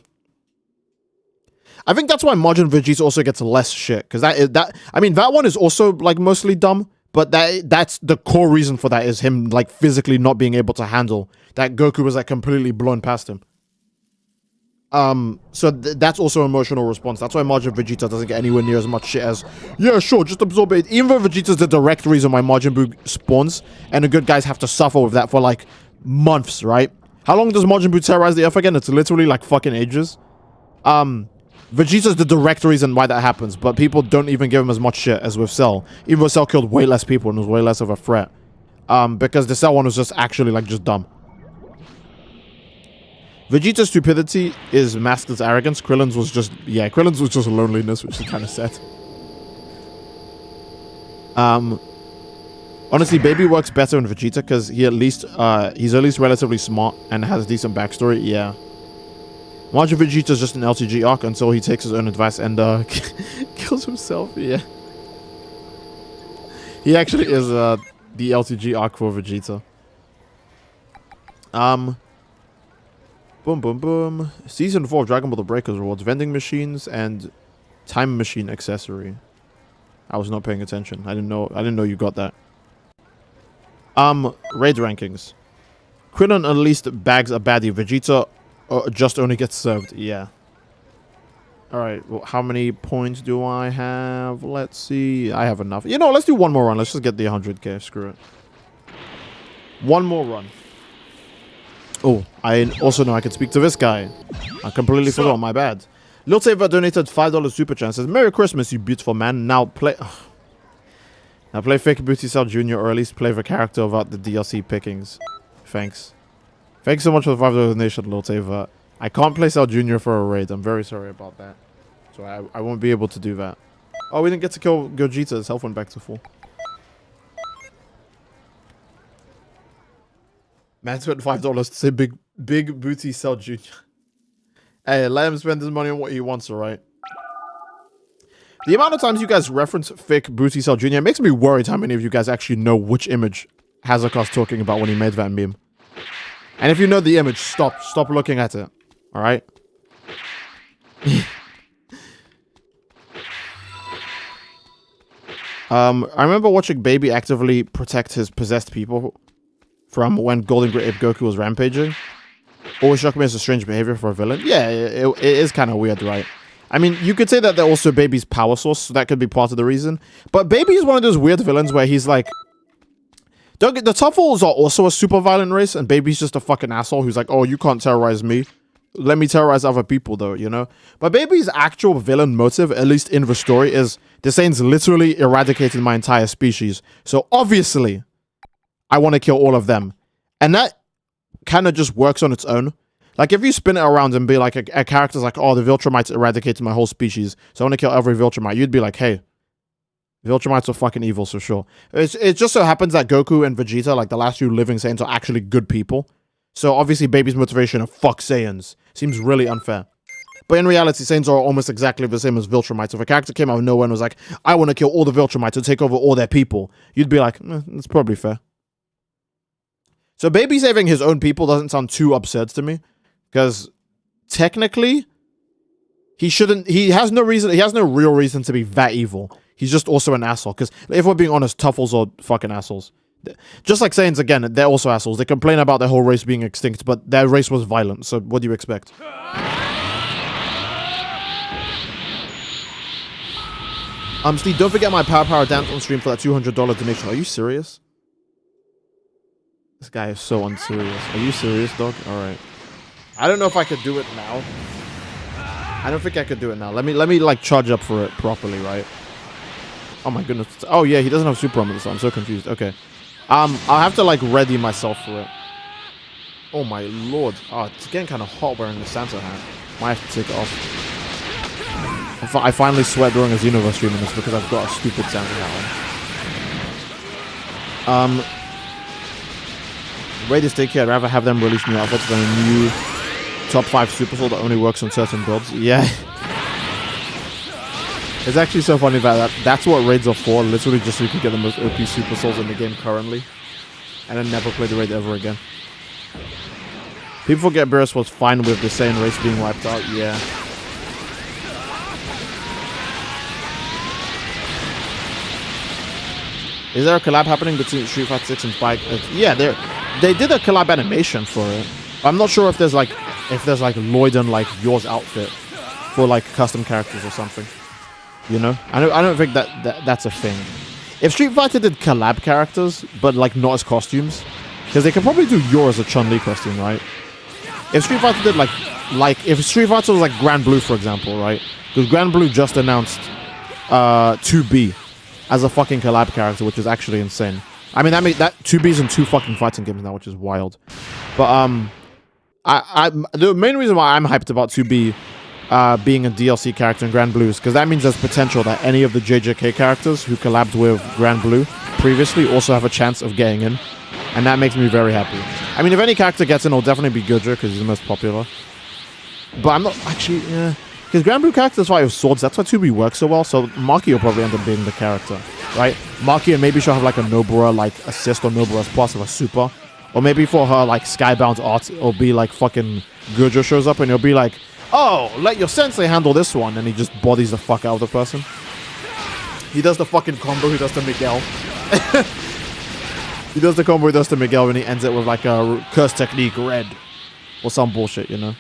I think that's why Majin Vegeta also gets less shit, because that one is also like mostly dumb, But that's the core reason for that is him like physically not being able to handle that Goku was like completely blown past him. So that's also emotional response. That's why Majin Vegeta doesn't get anywhere near as much shit as, yeah, sure, just absorb it. Even though Vegeta's the direct reason why Majin Buu spawns, and the good guys have to suffer with that for like months, right? How long does Majin Buu terrorize the Earth again? It's literally like fucking ages. Vegeta's the direct reason why that happens, but people don't even give him as much shit as with Cell. Even though Cell killed way less people and was way less of a threat. Because the Cell one was just actually like just dumb. Vegeta's stupidity is masked as arrogance. Krillin's was just, yeah, Krillin's was just loneliness, which is kind of sad. Honestly, Baby works better in Vegeta because he's at least relatively smart and has a decent backstory. Yeah. Majin Vegeta's just an LTG arc until he takes his own advice and kills himself. Yeah. He actually is the LTG arc for Vegeta. Boom, boom, boom. Season 4 of Dragon Ball The Breakers rewards vending machines and time machine accessory. I was not paying attention. I didn't know you got that. Raid rankings. Krillin at least bags a baddie. Vegeta just only gets served. Yeah. Alright, well, how many points do I have? Let's see. I have enough. You know, let's do one more run. Let's just get the 100k. Screw it. One more run. Oh, I also know I can speak to this guy. I completely forgot, my bad. Lil Saver donated $5 super chat. Says, Merry Christmas, you beautiful man. Now play Fake Booty Cell Jr. or at least play the character without the DLC pickings. Thanks. Thanks so much for the $5 donation, Lil Saver. I can't play Cell Jr. for a raid. I'm very sorry about that. So I won't be able to do that. Oh, we didn't get to kill Gogeta. His health went back to full. Man spent $5 to say big booty Cell Jr. Hey, let him spend his money on what he wants, alright? The amount of times you guys reference fake booty Cell Jr. makes me worried how many of you guys actually know which image Hazakar's talking about when he made that meme. And if you know the image, stop looking at it. Alright? I remember watching Baby actively protect his possessed people from when Golden Great Ape Goku was rampaging. Always shocked me as a strange behavior for a villain. Yeah, it is kind of weird, right? I mean, you could say that they're also Baby's power source, so that could be part of the reason. But Baby is one of those weird villains where he's like... The Tuffles are also a super violent race, and Baby's just a fucking asshole who's like, oh, you can't terrorize me. Let me terrorize other people, though, you know? But Baby's actual villain motive, at least in the story, is the Saiyans literally eradicated my entire species. So obviously, I want to kill all of them. And that kind of just works on its own. Like, if you spin it around and be like, a character's like, oh, the Viltrumites eradicated my whole species, so I want to kill every Viltrumite, you'd be like, hey, Viltrumites are fucking evil, so sure. It just so happens that Goku and Vegeta, like the last few living Saiyans, are actually good people. So obviously, Baby's motivation of fuck Saiyans seems really unfair. But in reality, Saiyans are almost exactly the same as Viltrumites. If a character came out of nowhere and was like, I want to kill all the Viltrumites and take over all their people, you'd be like, that's probably fair. So Baby saving his own people doesn't sound too absurd to me. Because technically, he has no real reason to be that evil. He's just also an asshole. Because if we're being honest, Tuffles are fucking assholes. Just like Saiyans, again, they're also assholes. They complain about their whole race being extinct, but their race was violent. So what do you expect? Steve, don't forget my Power dance on stream for that $200 donation. Are you serious? This guy is so unserious. Are you serious, dog? Alright. I don't know if I could do it now. I don't think I could do it now. Let me like charge up for it properly, right? Oh my goodness. Oh yeah, he doesn't have super armor, so I'm so confused. Okay. I'll have to like ready myself for it. Oh my lord. Oh, it's getting kind of hot wearing the Santa hat. Might have to take it off. I finally sweat during a Xenoverse stream and it's because I've got a stupid Santa hat on. Raiders take care. I'd rather have them release new outfits than a new top 5 Super Soul that only works on certain builds. Yeah. It's actually so funny that that's what raids are for. Literally just so you can get the most OP Super Souls in the game currently. And then never play the raid ever again. People forget Beerus was fine with the Saiyan race being wiped out. Yeah. Is there a collab happening between Street Fighter 6 and Spike? Yeah, they did a collab animation for it. I'm not sure if there's like Lloyd and like yours outfit for like custom characters or something. You know, I don't think that's a thing. If Street Fighter did collab characters, but like not as costumes, because they could probably do yours as a Chun-Li costume, right? If Street Fighter did like if Street Fighter was like Grand Blue, for example, right? Because Grand Blue just announced 2B as a fucking collab character, which is actually insane. I mean, that 2B's in 2 fucking fighting games now, which is wild. But the main reason why I'm hyped about 2B being a DLC character in Grand Blue is because that means there's potential that any of the JJK characters who collabed with Grand Blue previously also have a chance of getting in. And that makes me very happy. I mean, if any character gets in, it'll definitely be Gojo because he's the most popular. But I'm not actually, yeah. Because Grand Blue characters fight with swords, that's why 2B works so well. So Maki will probably end up being the character, right? Maki, and maybe she'll have like a Nobara like assist or Nobara's plus of a super. Or maybe for her like Skybound art, it'll be like fucking Gojo shows up and he'll be like, oh, let your sensei handle this one. And he just bodies the fuck out of the person. He does the fucking combo he does to Miguel. He does the combo he does to Miguel and he ends it with like a curse technique red. Or some bullshit, you know?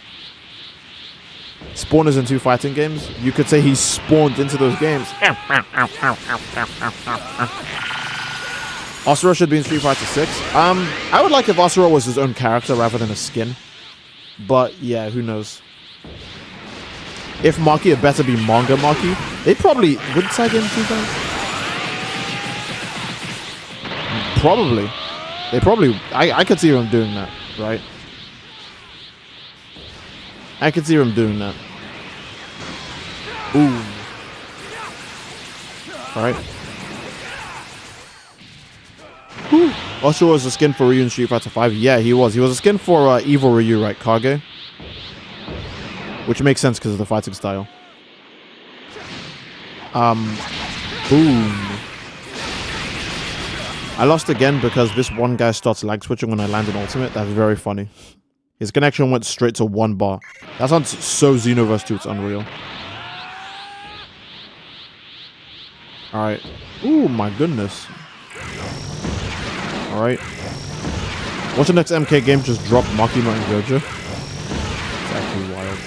Spawners in 2 fighting games. You could say he's spawned into those games. Asura should be in Street Fighter 6. I would like if Asura was his own character rather than a skin. But yeah, who knows? If Maki, it better be manga Maki. They probably would tag him 2 times. Probably. They probably. I could see them doing that, right? I could see him doing that. Ooh. Alright. Whew. Asura was a skin for Ryu in Street Fighter 5. Yeah, he was. He was a skin for Evil Ryu, right? Kage. Which makes sense because of the fighting style. Boom. I lost again because this one guy starts lag switching when I land an ultimate. That's very funny. His connection went straight to 1 bar. That sounds so Xenoverse 2, it's unreal. Alright. Ooh, my goodness. Alright. What's the next MK game? Just drop Makima and Gojo? It's actually wild.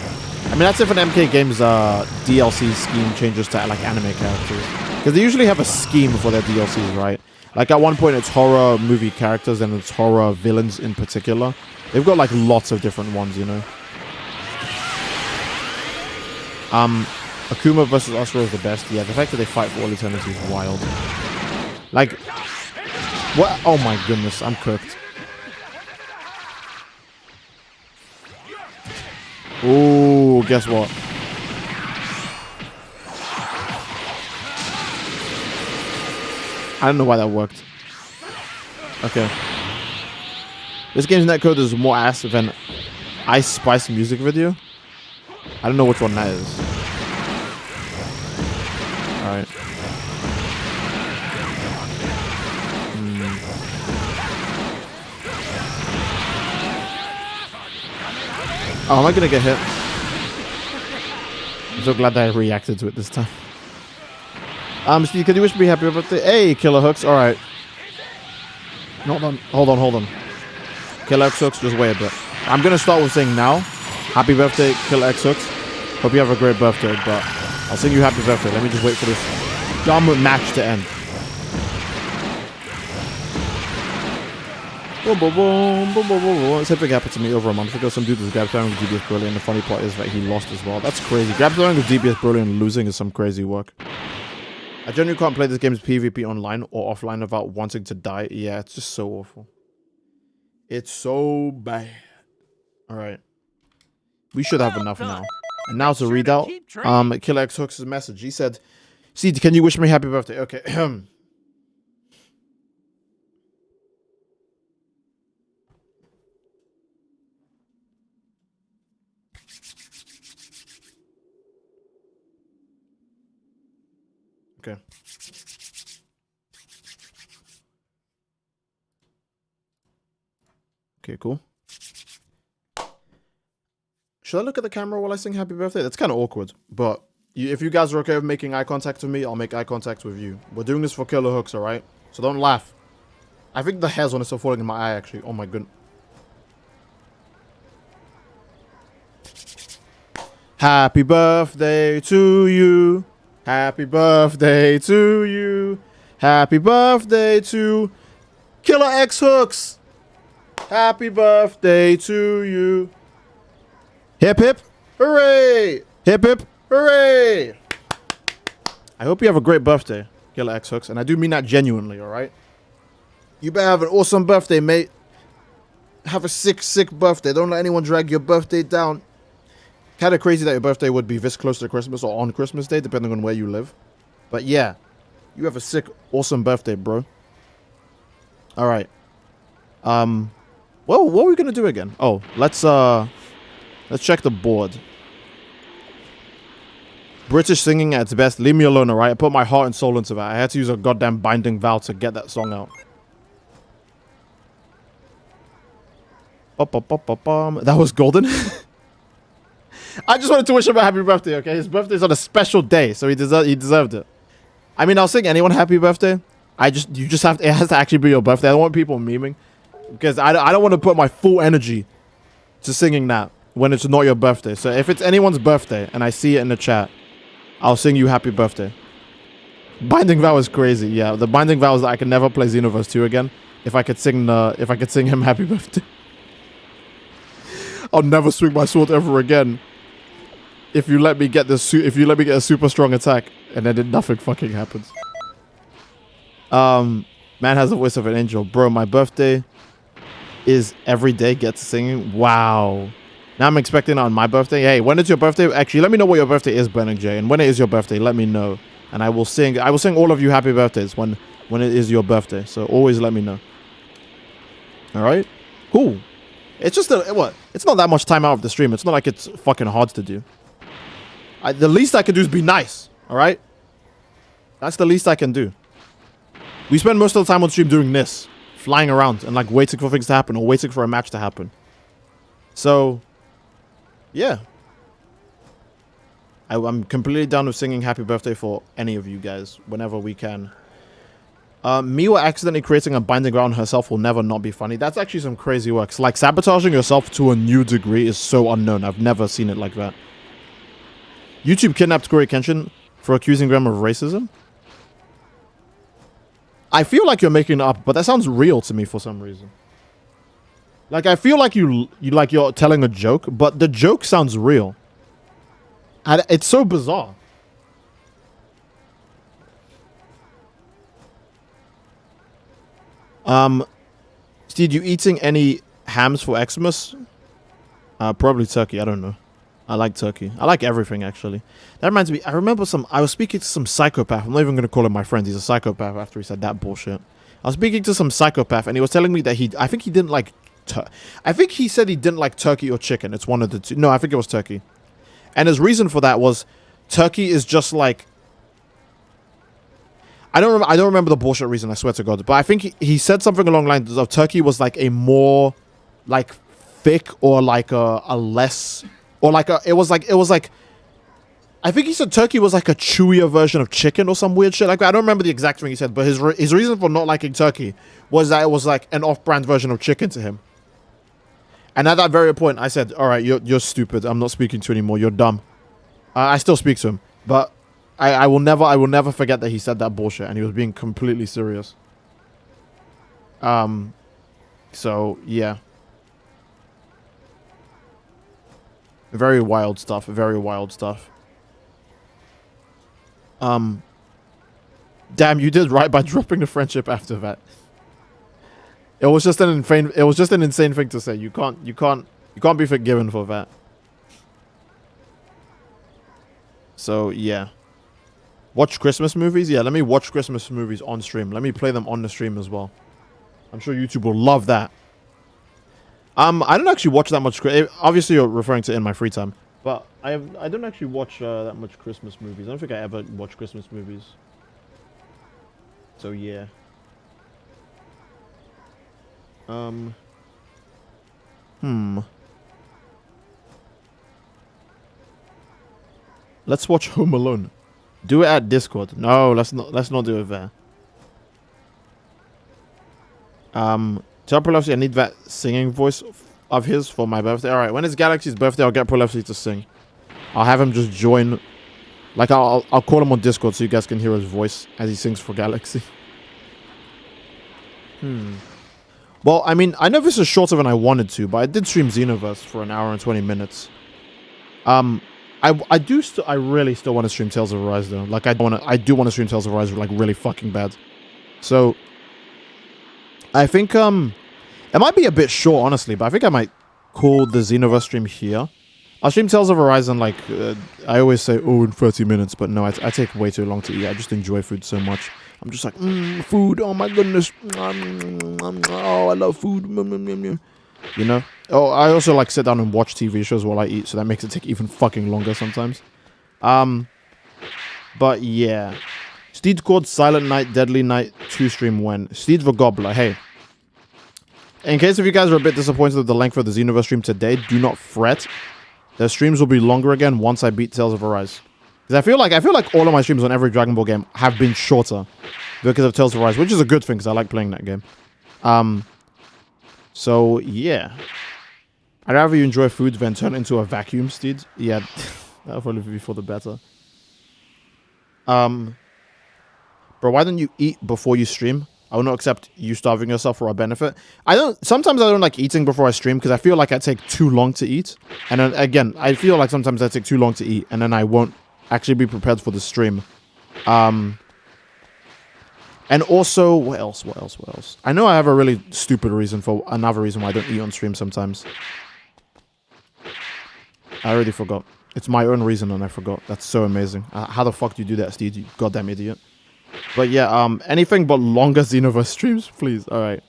I mean, that's if an MK game's DLC scheme changes to like anime characters. Because they usually have a scheme for their DLCs, right? Like at one point it's horror movie characters and it's horror villains in particular. They've got like lots of different ones, you know. Akuma versus Asura is the best. Yeah, the fact that they fight for all eternity is wild. Like, what? Oh my goodness, I'm cooked. Ooh, guess what? I don't know why that worked. Okay. This game's netcode is more ass than Ice Spice music video. I don't know which one that is. Alright. Oh, am I gonna get hit? I'm so glad that I reacted to it this time. Steve, could you wish me happy birthday? Hey, Killer Hooks. Alright. Hold on. Killer X Hooks, just wait a bit. I'm gonna start with saying now, happy birthday, Killer X Hooks. Hope you have a great birthday, but I'll sing you happy birthday. Let me just wait for this dumb match to end. Boom, boom, boom, boom, boom, boom. Same thing happened to me over a month ago. Some dude was grab throwing with DBS Broly, and the funny part is that he lost as well. That's crazy. Grab throwing with DBS Broly and losing is some crazy work. I genuinely can't play this game's PvP online or offline without wanting to die. Yeah, it's just so awful. It's so bad. Alright. We should have enough now. And now to read out Killer X Hooks' message. He said, "See, can you wish me happy birthday?" Okay. Okay. Okay, cool. Should I look at the camera while I sing happy birthday? That's kind of awkward, but if you guys are okay with making eye contact with me, I'll make eye contact with you. We're doing this for Killer Hooks, alright? So don't laugh. I think the hairs on it are falling in my eye, actually. Oh my goodness. Happy birthday to you. Happy birthday to you. Happy birthday to Killer X Hooks. Happy birthday to you. Hip hip. Hooray. Hip hip. Hooray. I hope you have a great birthday, Killer X Hooks. And I do mean that genuinely, alright? You better have an awesome birthday, mate. Have a sick, sick birthday. Don't let anyone drag your birthday down. Kind of crazy that your birthday would be this close to Christmas or on Christmas Day, depending on where you live. But yeah, you have a sick, awesome birthday, bro. Alright. Well, what are we gonna do again? Oh, let's check the board. British singing at its best. Leave me alone, alright? I put my heart and soul into that. I had to use a goddamn binding vow to get that song out. That was golden. I just wanted to wish him a happy birthday, okay? His birthday's on a special day, so he deserved it. I mean, I'll sing anyone happy birthday. You just have to, it has to actually be your birthday. I don't want people memeing. Because I don't want to put my full energy to singing that when it's not your birthday. So if it's anyone's birthday and I see it in the chat, I'll sing you happy birthday. Binding vow is crazy. Yeah, the binding vow is that I can never play Xenoverse 2 again if I could sing him happy birthday. I'll never swing my sword ever again. If you let me get a super strong attack and then nothing fucking happens. Man has the voice of an angel. Bro, my birthday is every day get to singing. Wow. Now I'm expecting it on my birthday. Hey, when is your birthday? Actually, let me know what your birthday is, Burning J. And when it is your birthday, let me know. And I will sing all of you happy birthdays when it is your birthday. So always let me know. Alright? Cool. It's just it's not that much time out of the stream. It's not like it's fucking hard to do. The least I can do is be nice. Alright? That's the least I can do. We spend most of the time on stream doing this. Flying around and like waiting for things to happen or waiting for a match to happen. So, yeah. I'm completely down with singing happy birthday for any of you guys whenever we can. Miwa accidentally creating a binding vow on herself will never not be funny. That's actually some crazy work. Like sabotaging yourself to a new degree is so unknown. I've never seen it like that. YouTube kidnapped Corey Kenshin for accusing Graham of racism. I feel like you're making it up, but that sounds real to me for some reason. Like I feel like you're telling a joke, but the joke sounds real. And it's so bizarre. Steve, you eating any hams for Xmas? Probably turkey. I don't know. I like turkey. I like everything, actually. That reminds me. I remember I was speaking to some psychopath. I'm not even going to call him my friend. He's a psychopath after he said that bullshit. I was speaking to some psychopath, and he was telling me that I think he didn't like... I think he said he didn't like turkey or chicken. It's one of the two. No, I think it was turkey. And his reason for that was turkey is just like... I don't remember the bullshit reason, I swear to God. But I think he said something along the lines of turkey was like a more like thick or like a less... Or like it was like I think he said turkey was like a chewier version of chicken or some weird shit like that. I don't remember the exact thing he said, but his reason for not liking turkey was that it was like an off-brand version of chicken to him. And at that very point, I said, "All right, you're stupid. I'm not speaking to you anymore. You're dumb." I still speak to him, but I will never forget that he said that bullshit and he was being completely serious. So yeah. Very wild stuff. Very wild stuff. Damn, you did right by dropping the friendship after that. It was just an insane thing to say. You can't be forgiven for that. So yeah. Watch Christmas movies? Yeah, let me watch Christmas movies on stream. Let me play them on the stream as well. I'm sure YouTube will love that. I don't actually watch that much. Obviously, you're referring to in my free time, but I don't actually watch that much Christmas movies. I don't think I ever watch Christmas movies. So yeah. Let's watch Home Alone. Do it at Discord. No, let's not do it there. Tell Prolefsy I need that singing voice of his for my birthday. All right, when it's Galaxy's birthday, I'll get Prolefsy to sing. I'll have him just join. Like, I'll call him on Discord so you guys can hear his voice as he sings for Galaxy. Well, I mean, I know this is shorter than I wanted to, but I did stream Xenoverse for an hour and 20 minutes. I really still want to stream Tales of Arise though. Like, I do want to stream Tales of Arise like really fucking bad. So I think it might be a bit short, honestly, but I think I might call the Xenoverse stream here. I'll stream Tales of Horizon like I always say, oh, in 30 minutes, but no, I take way too long to eat. I just enjoy food so much. I'm just like, food, oh my goodness. Oh, I love food. You know? Oh, I also like sit down and watch TV shows while I eat, so that makes it take even fucking longer sometimes. But yeah. Steed called Silent Night, Deadly Night 2 stream when? Steed the Gobbler, hey. In case if you guys are a bit disappointed with the length of the Xenoverse stream today, do not fret. The streams will be longer again once I beat Tales of Arise. Because I feel like all of my streams on every Dragon Ball game have been shorter because of Tales of Arise, which is a good thing because I like playing that game. So yeah. I'd rather you enjoy food than turn into a vacuum, Steed. Yeah, that'll probably be for the better. Bro, why don't you eat before you stream? I will not accept you starving yourself for our benefit. Sometimes I don't like eating before I stream because I feel like I take too long to eat. And then again, I feel like sometimes I take too long to eat and then I won't actually be prepared for the stream. And also, what else? I know I have a really stupid reason for another reason why I don't eat on stream sometimes. I already forgot. It's my own reason and I forgot. That's so amazing. How the fuck do you do that, Steve? You goddamn idiot. But yeah, anything but longer Xenoverse streams, please. All right.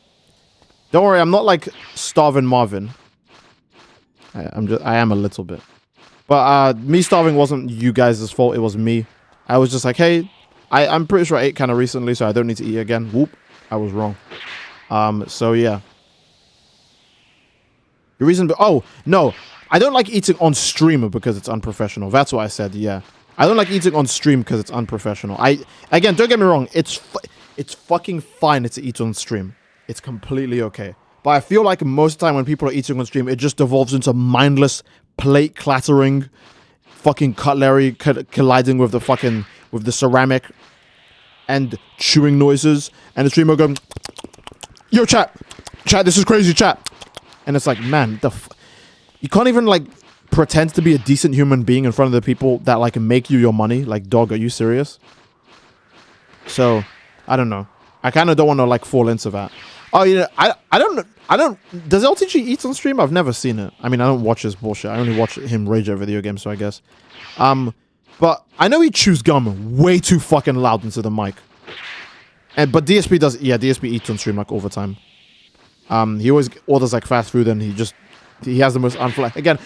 Don't worry, I'm not like starving Marvin. I am a little bit. But me starving wasn't you guys' fault. It was me. I was just like, hey, I'm pretty sure I ate kind of recently, so I don't need to eat again. Whoop, I was wrong. So yeah. The reason, oh no, I don't like eating on stream because it's unprofessional. That's what I said. Yeah. I don't like eating on stream because it's unprofessional. Again, don't get me wrong. It's fucking fine to eat on stream. It's completely okay. But I feel like most of the time when people are eating on stream, it just devolves into mindless plate clattering, fucking cutlery colliding with the ceramic, and chewing noises. And the streamer going, yo, chat, this is crazy, chat. And it's like, man, you can't even like pretend to be a decent human being in front of the people that like make you your money. Like, dog, are you serious? So I don't know. I kind of don't want to like fall into that. Oh, you know, I don't does LTG eat on stream? I've never seen it. I mean, I don't watch his bullshit. I only watch him rage at video games, so I guess. But I know he chews gum way too fucking loud into the mic. But DSP does, yeah, DSP eats on stream like all the time. He always orders like fast food and he has the most unfly. Again,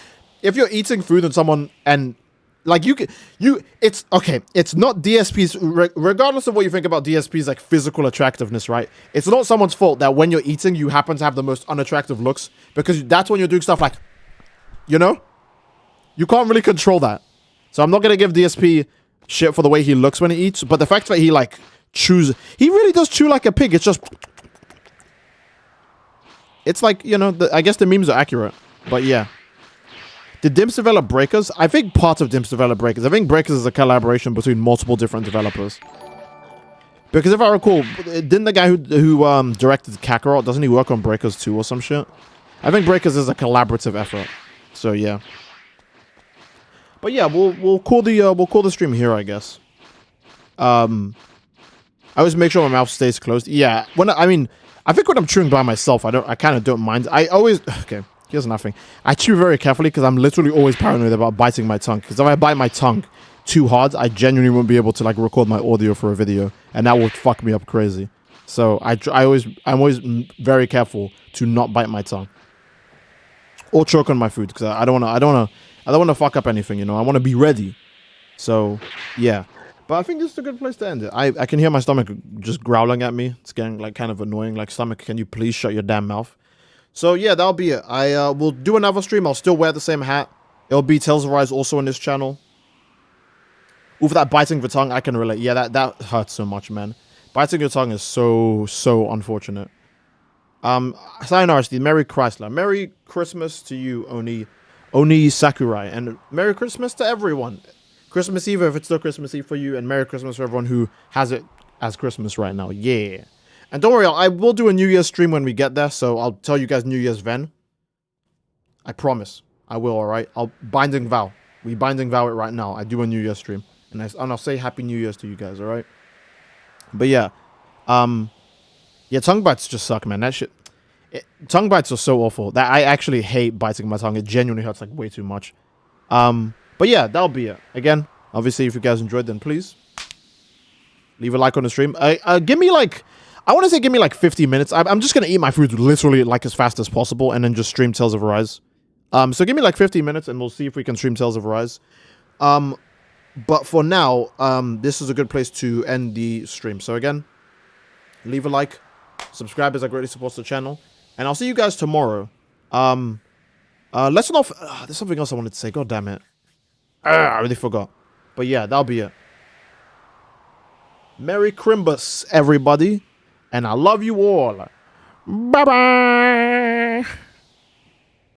if you're eating food and someone and like it's okay. It's not DSP's regardless of what you think about DSP's like physical attractiveness, right? It's not someone's fault that when you're eating, you happen to have the most unattractive looks because that's when you're doing stuff like, you know, you can't really control that. So I'm not gonna give DSP shit for the way he looks when he eats, but the fact that he like chews, he really does chew like a pig. It's just, it's like, you know, I guess the memes are accurate, but yeah. Did Dimps develop Breakers? I think part of Dimps developed Breakers. I think Breakers is a collaboration between multiple different developers. Because if I recall, didn't the guy who directed Kakarot, doesn't he work on Breakers 2 or some shit? I think Breakers is a collaborative effort. So yeah. But yeah, we'll call the stream here, I guess. I always make sure my mouth stays closed. Yeah, I think when I'm chewing by myself, I kind of don't mind. I always okay. Here's nothing. I chew very carefully because I'm literally always paranoid about biting my tongue. Because if I bite my tongue too hard, I genuinely won't be able to like record my audio for a video, and that would fuck me up crazy. So I'm always very careful to not bite my tongue or choke on my food because I don't want to fuck up anything. You know, I want to be ready. So yeah, but I think this is a good place to end it. I can hear my stomach just growling at me. It's getting like kind of annoying. Like, stomach, can you please shut your damn mouth? So yeah, that'll be it. I will do another stream. I'll still wear the same hat. It'll be Tales of Rise also on this channel. Ooh, for that biting the tongue, I can relate. Yeah, that hurts so much, man. Biting your tongue is so unfortunate. Sayonara, Steve. Merry Chrysler. Merry Christmas to you, Oni Sakurai. And Merry Christmas to everyone. Christmas Eve, if it's still Christmas Eve for you. And Merry Christmas for everyone who has it as Christmas right now. Yeah. And don't worry, I will do a New Year's stream when we get there. So I'll tell you guys New Year's then. I promise. I will, alright? I'll binding vow. We binding vow it right now. I do a New Year's stream. And I'll say Happy New Year's to you guys, alright? But yeah. Yeah, tongue bites just suck, man. That shit. Tongue bites are so awful. That I actually hate biting my tongue. It genuinely hurts like way too much. But yeah, that'll be it. Again, obviously, if you guys enjoyed, then please leave a like on the stream. Give me like, I want to say give me like 50 minutes. I'm just gonna eat my food literally like as fast as possible and then just stream Tales of Arise. So give me like 50 minutes and we'll see if we can stream Tales of Arise. But for now, this is a good place to end the stream. So again, leave a like, subscribe as that greatly supports the channel, and I'll see you guys tomorrow. Let's not. There's something else I wanted to say. God damn it! I really forgot. But yeah, that'll be it. Merry Crimbus, everybody, and I love you all. Bye bye.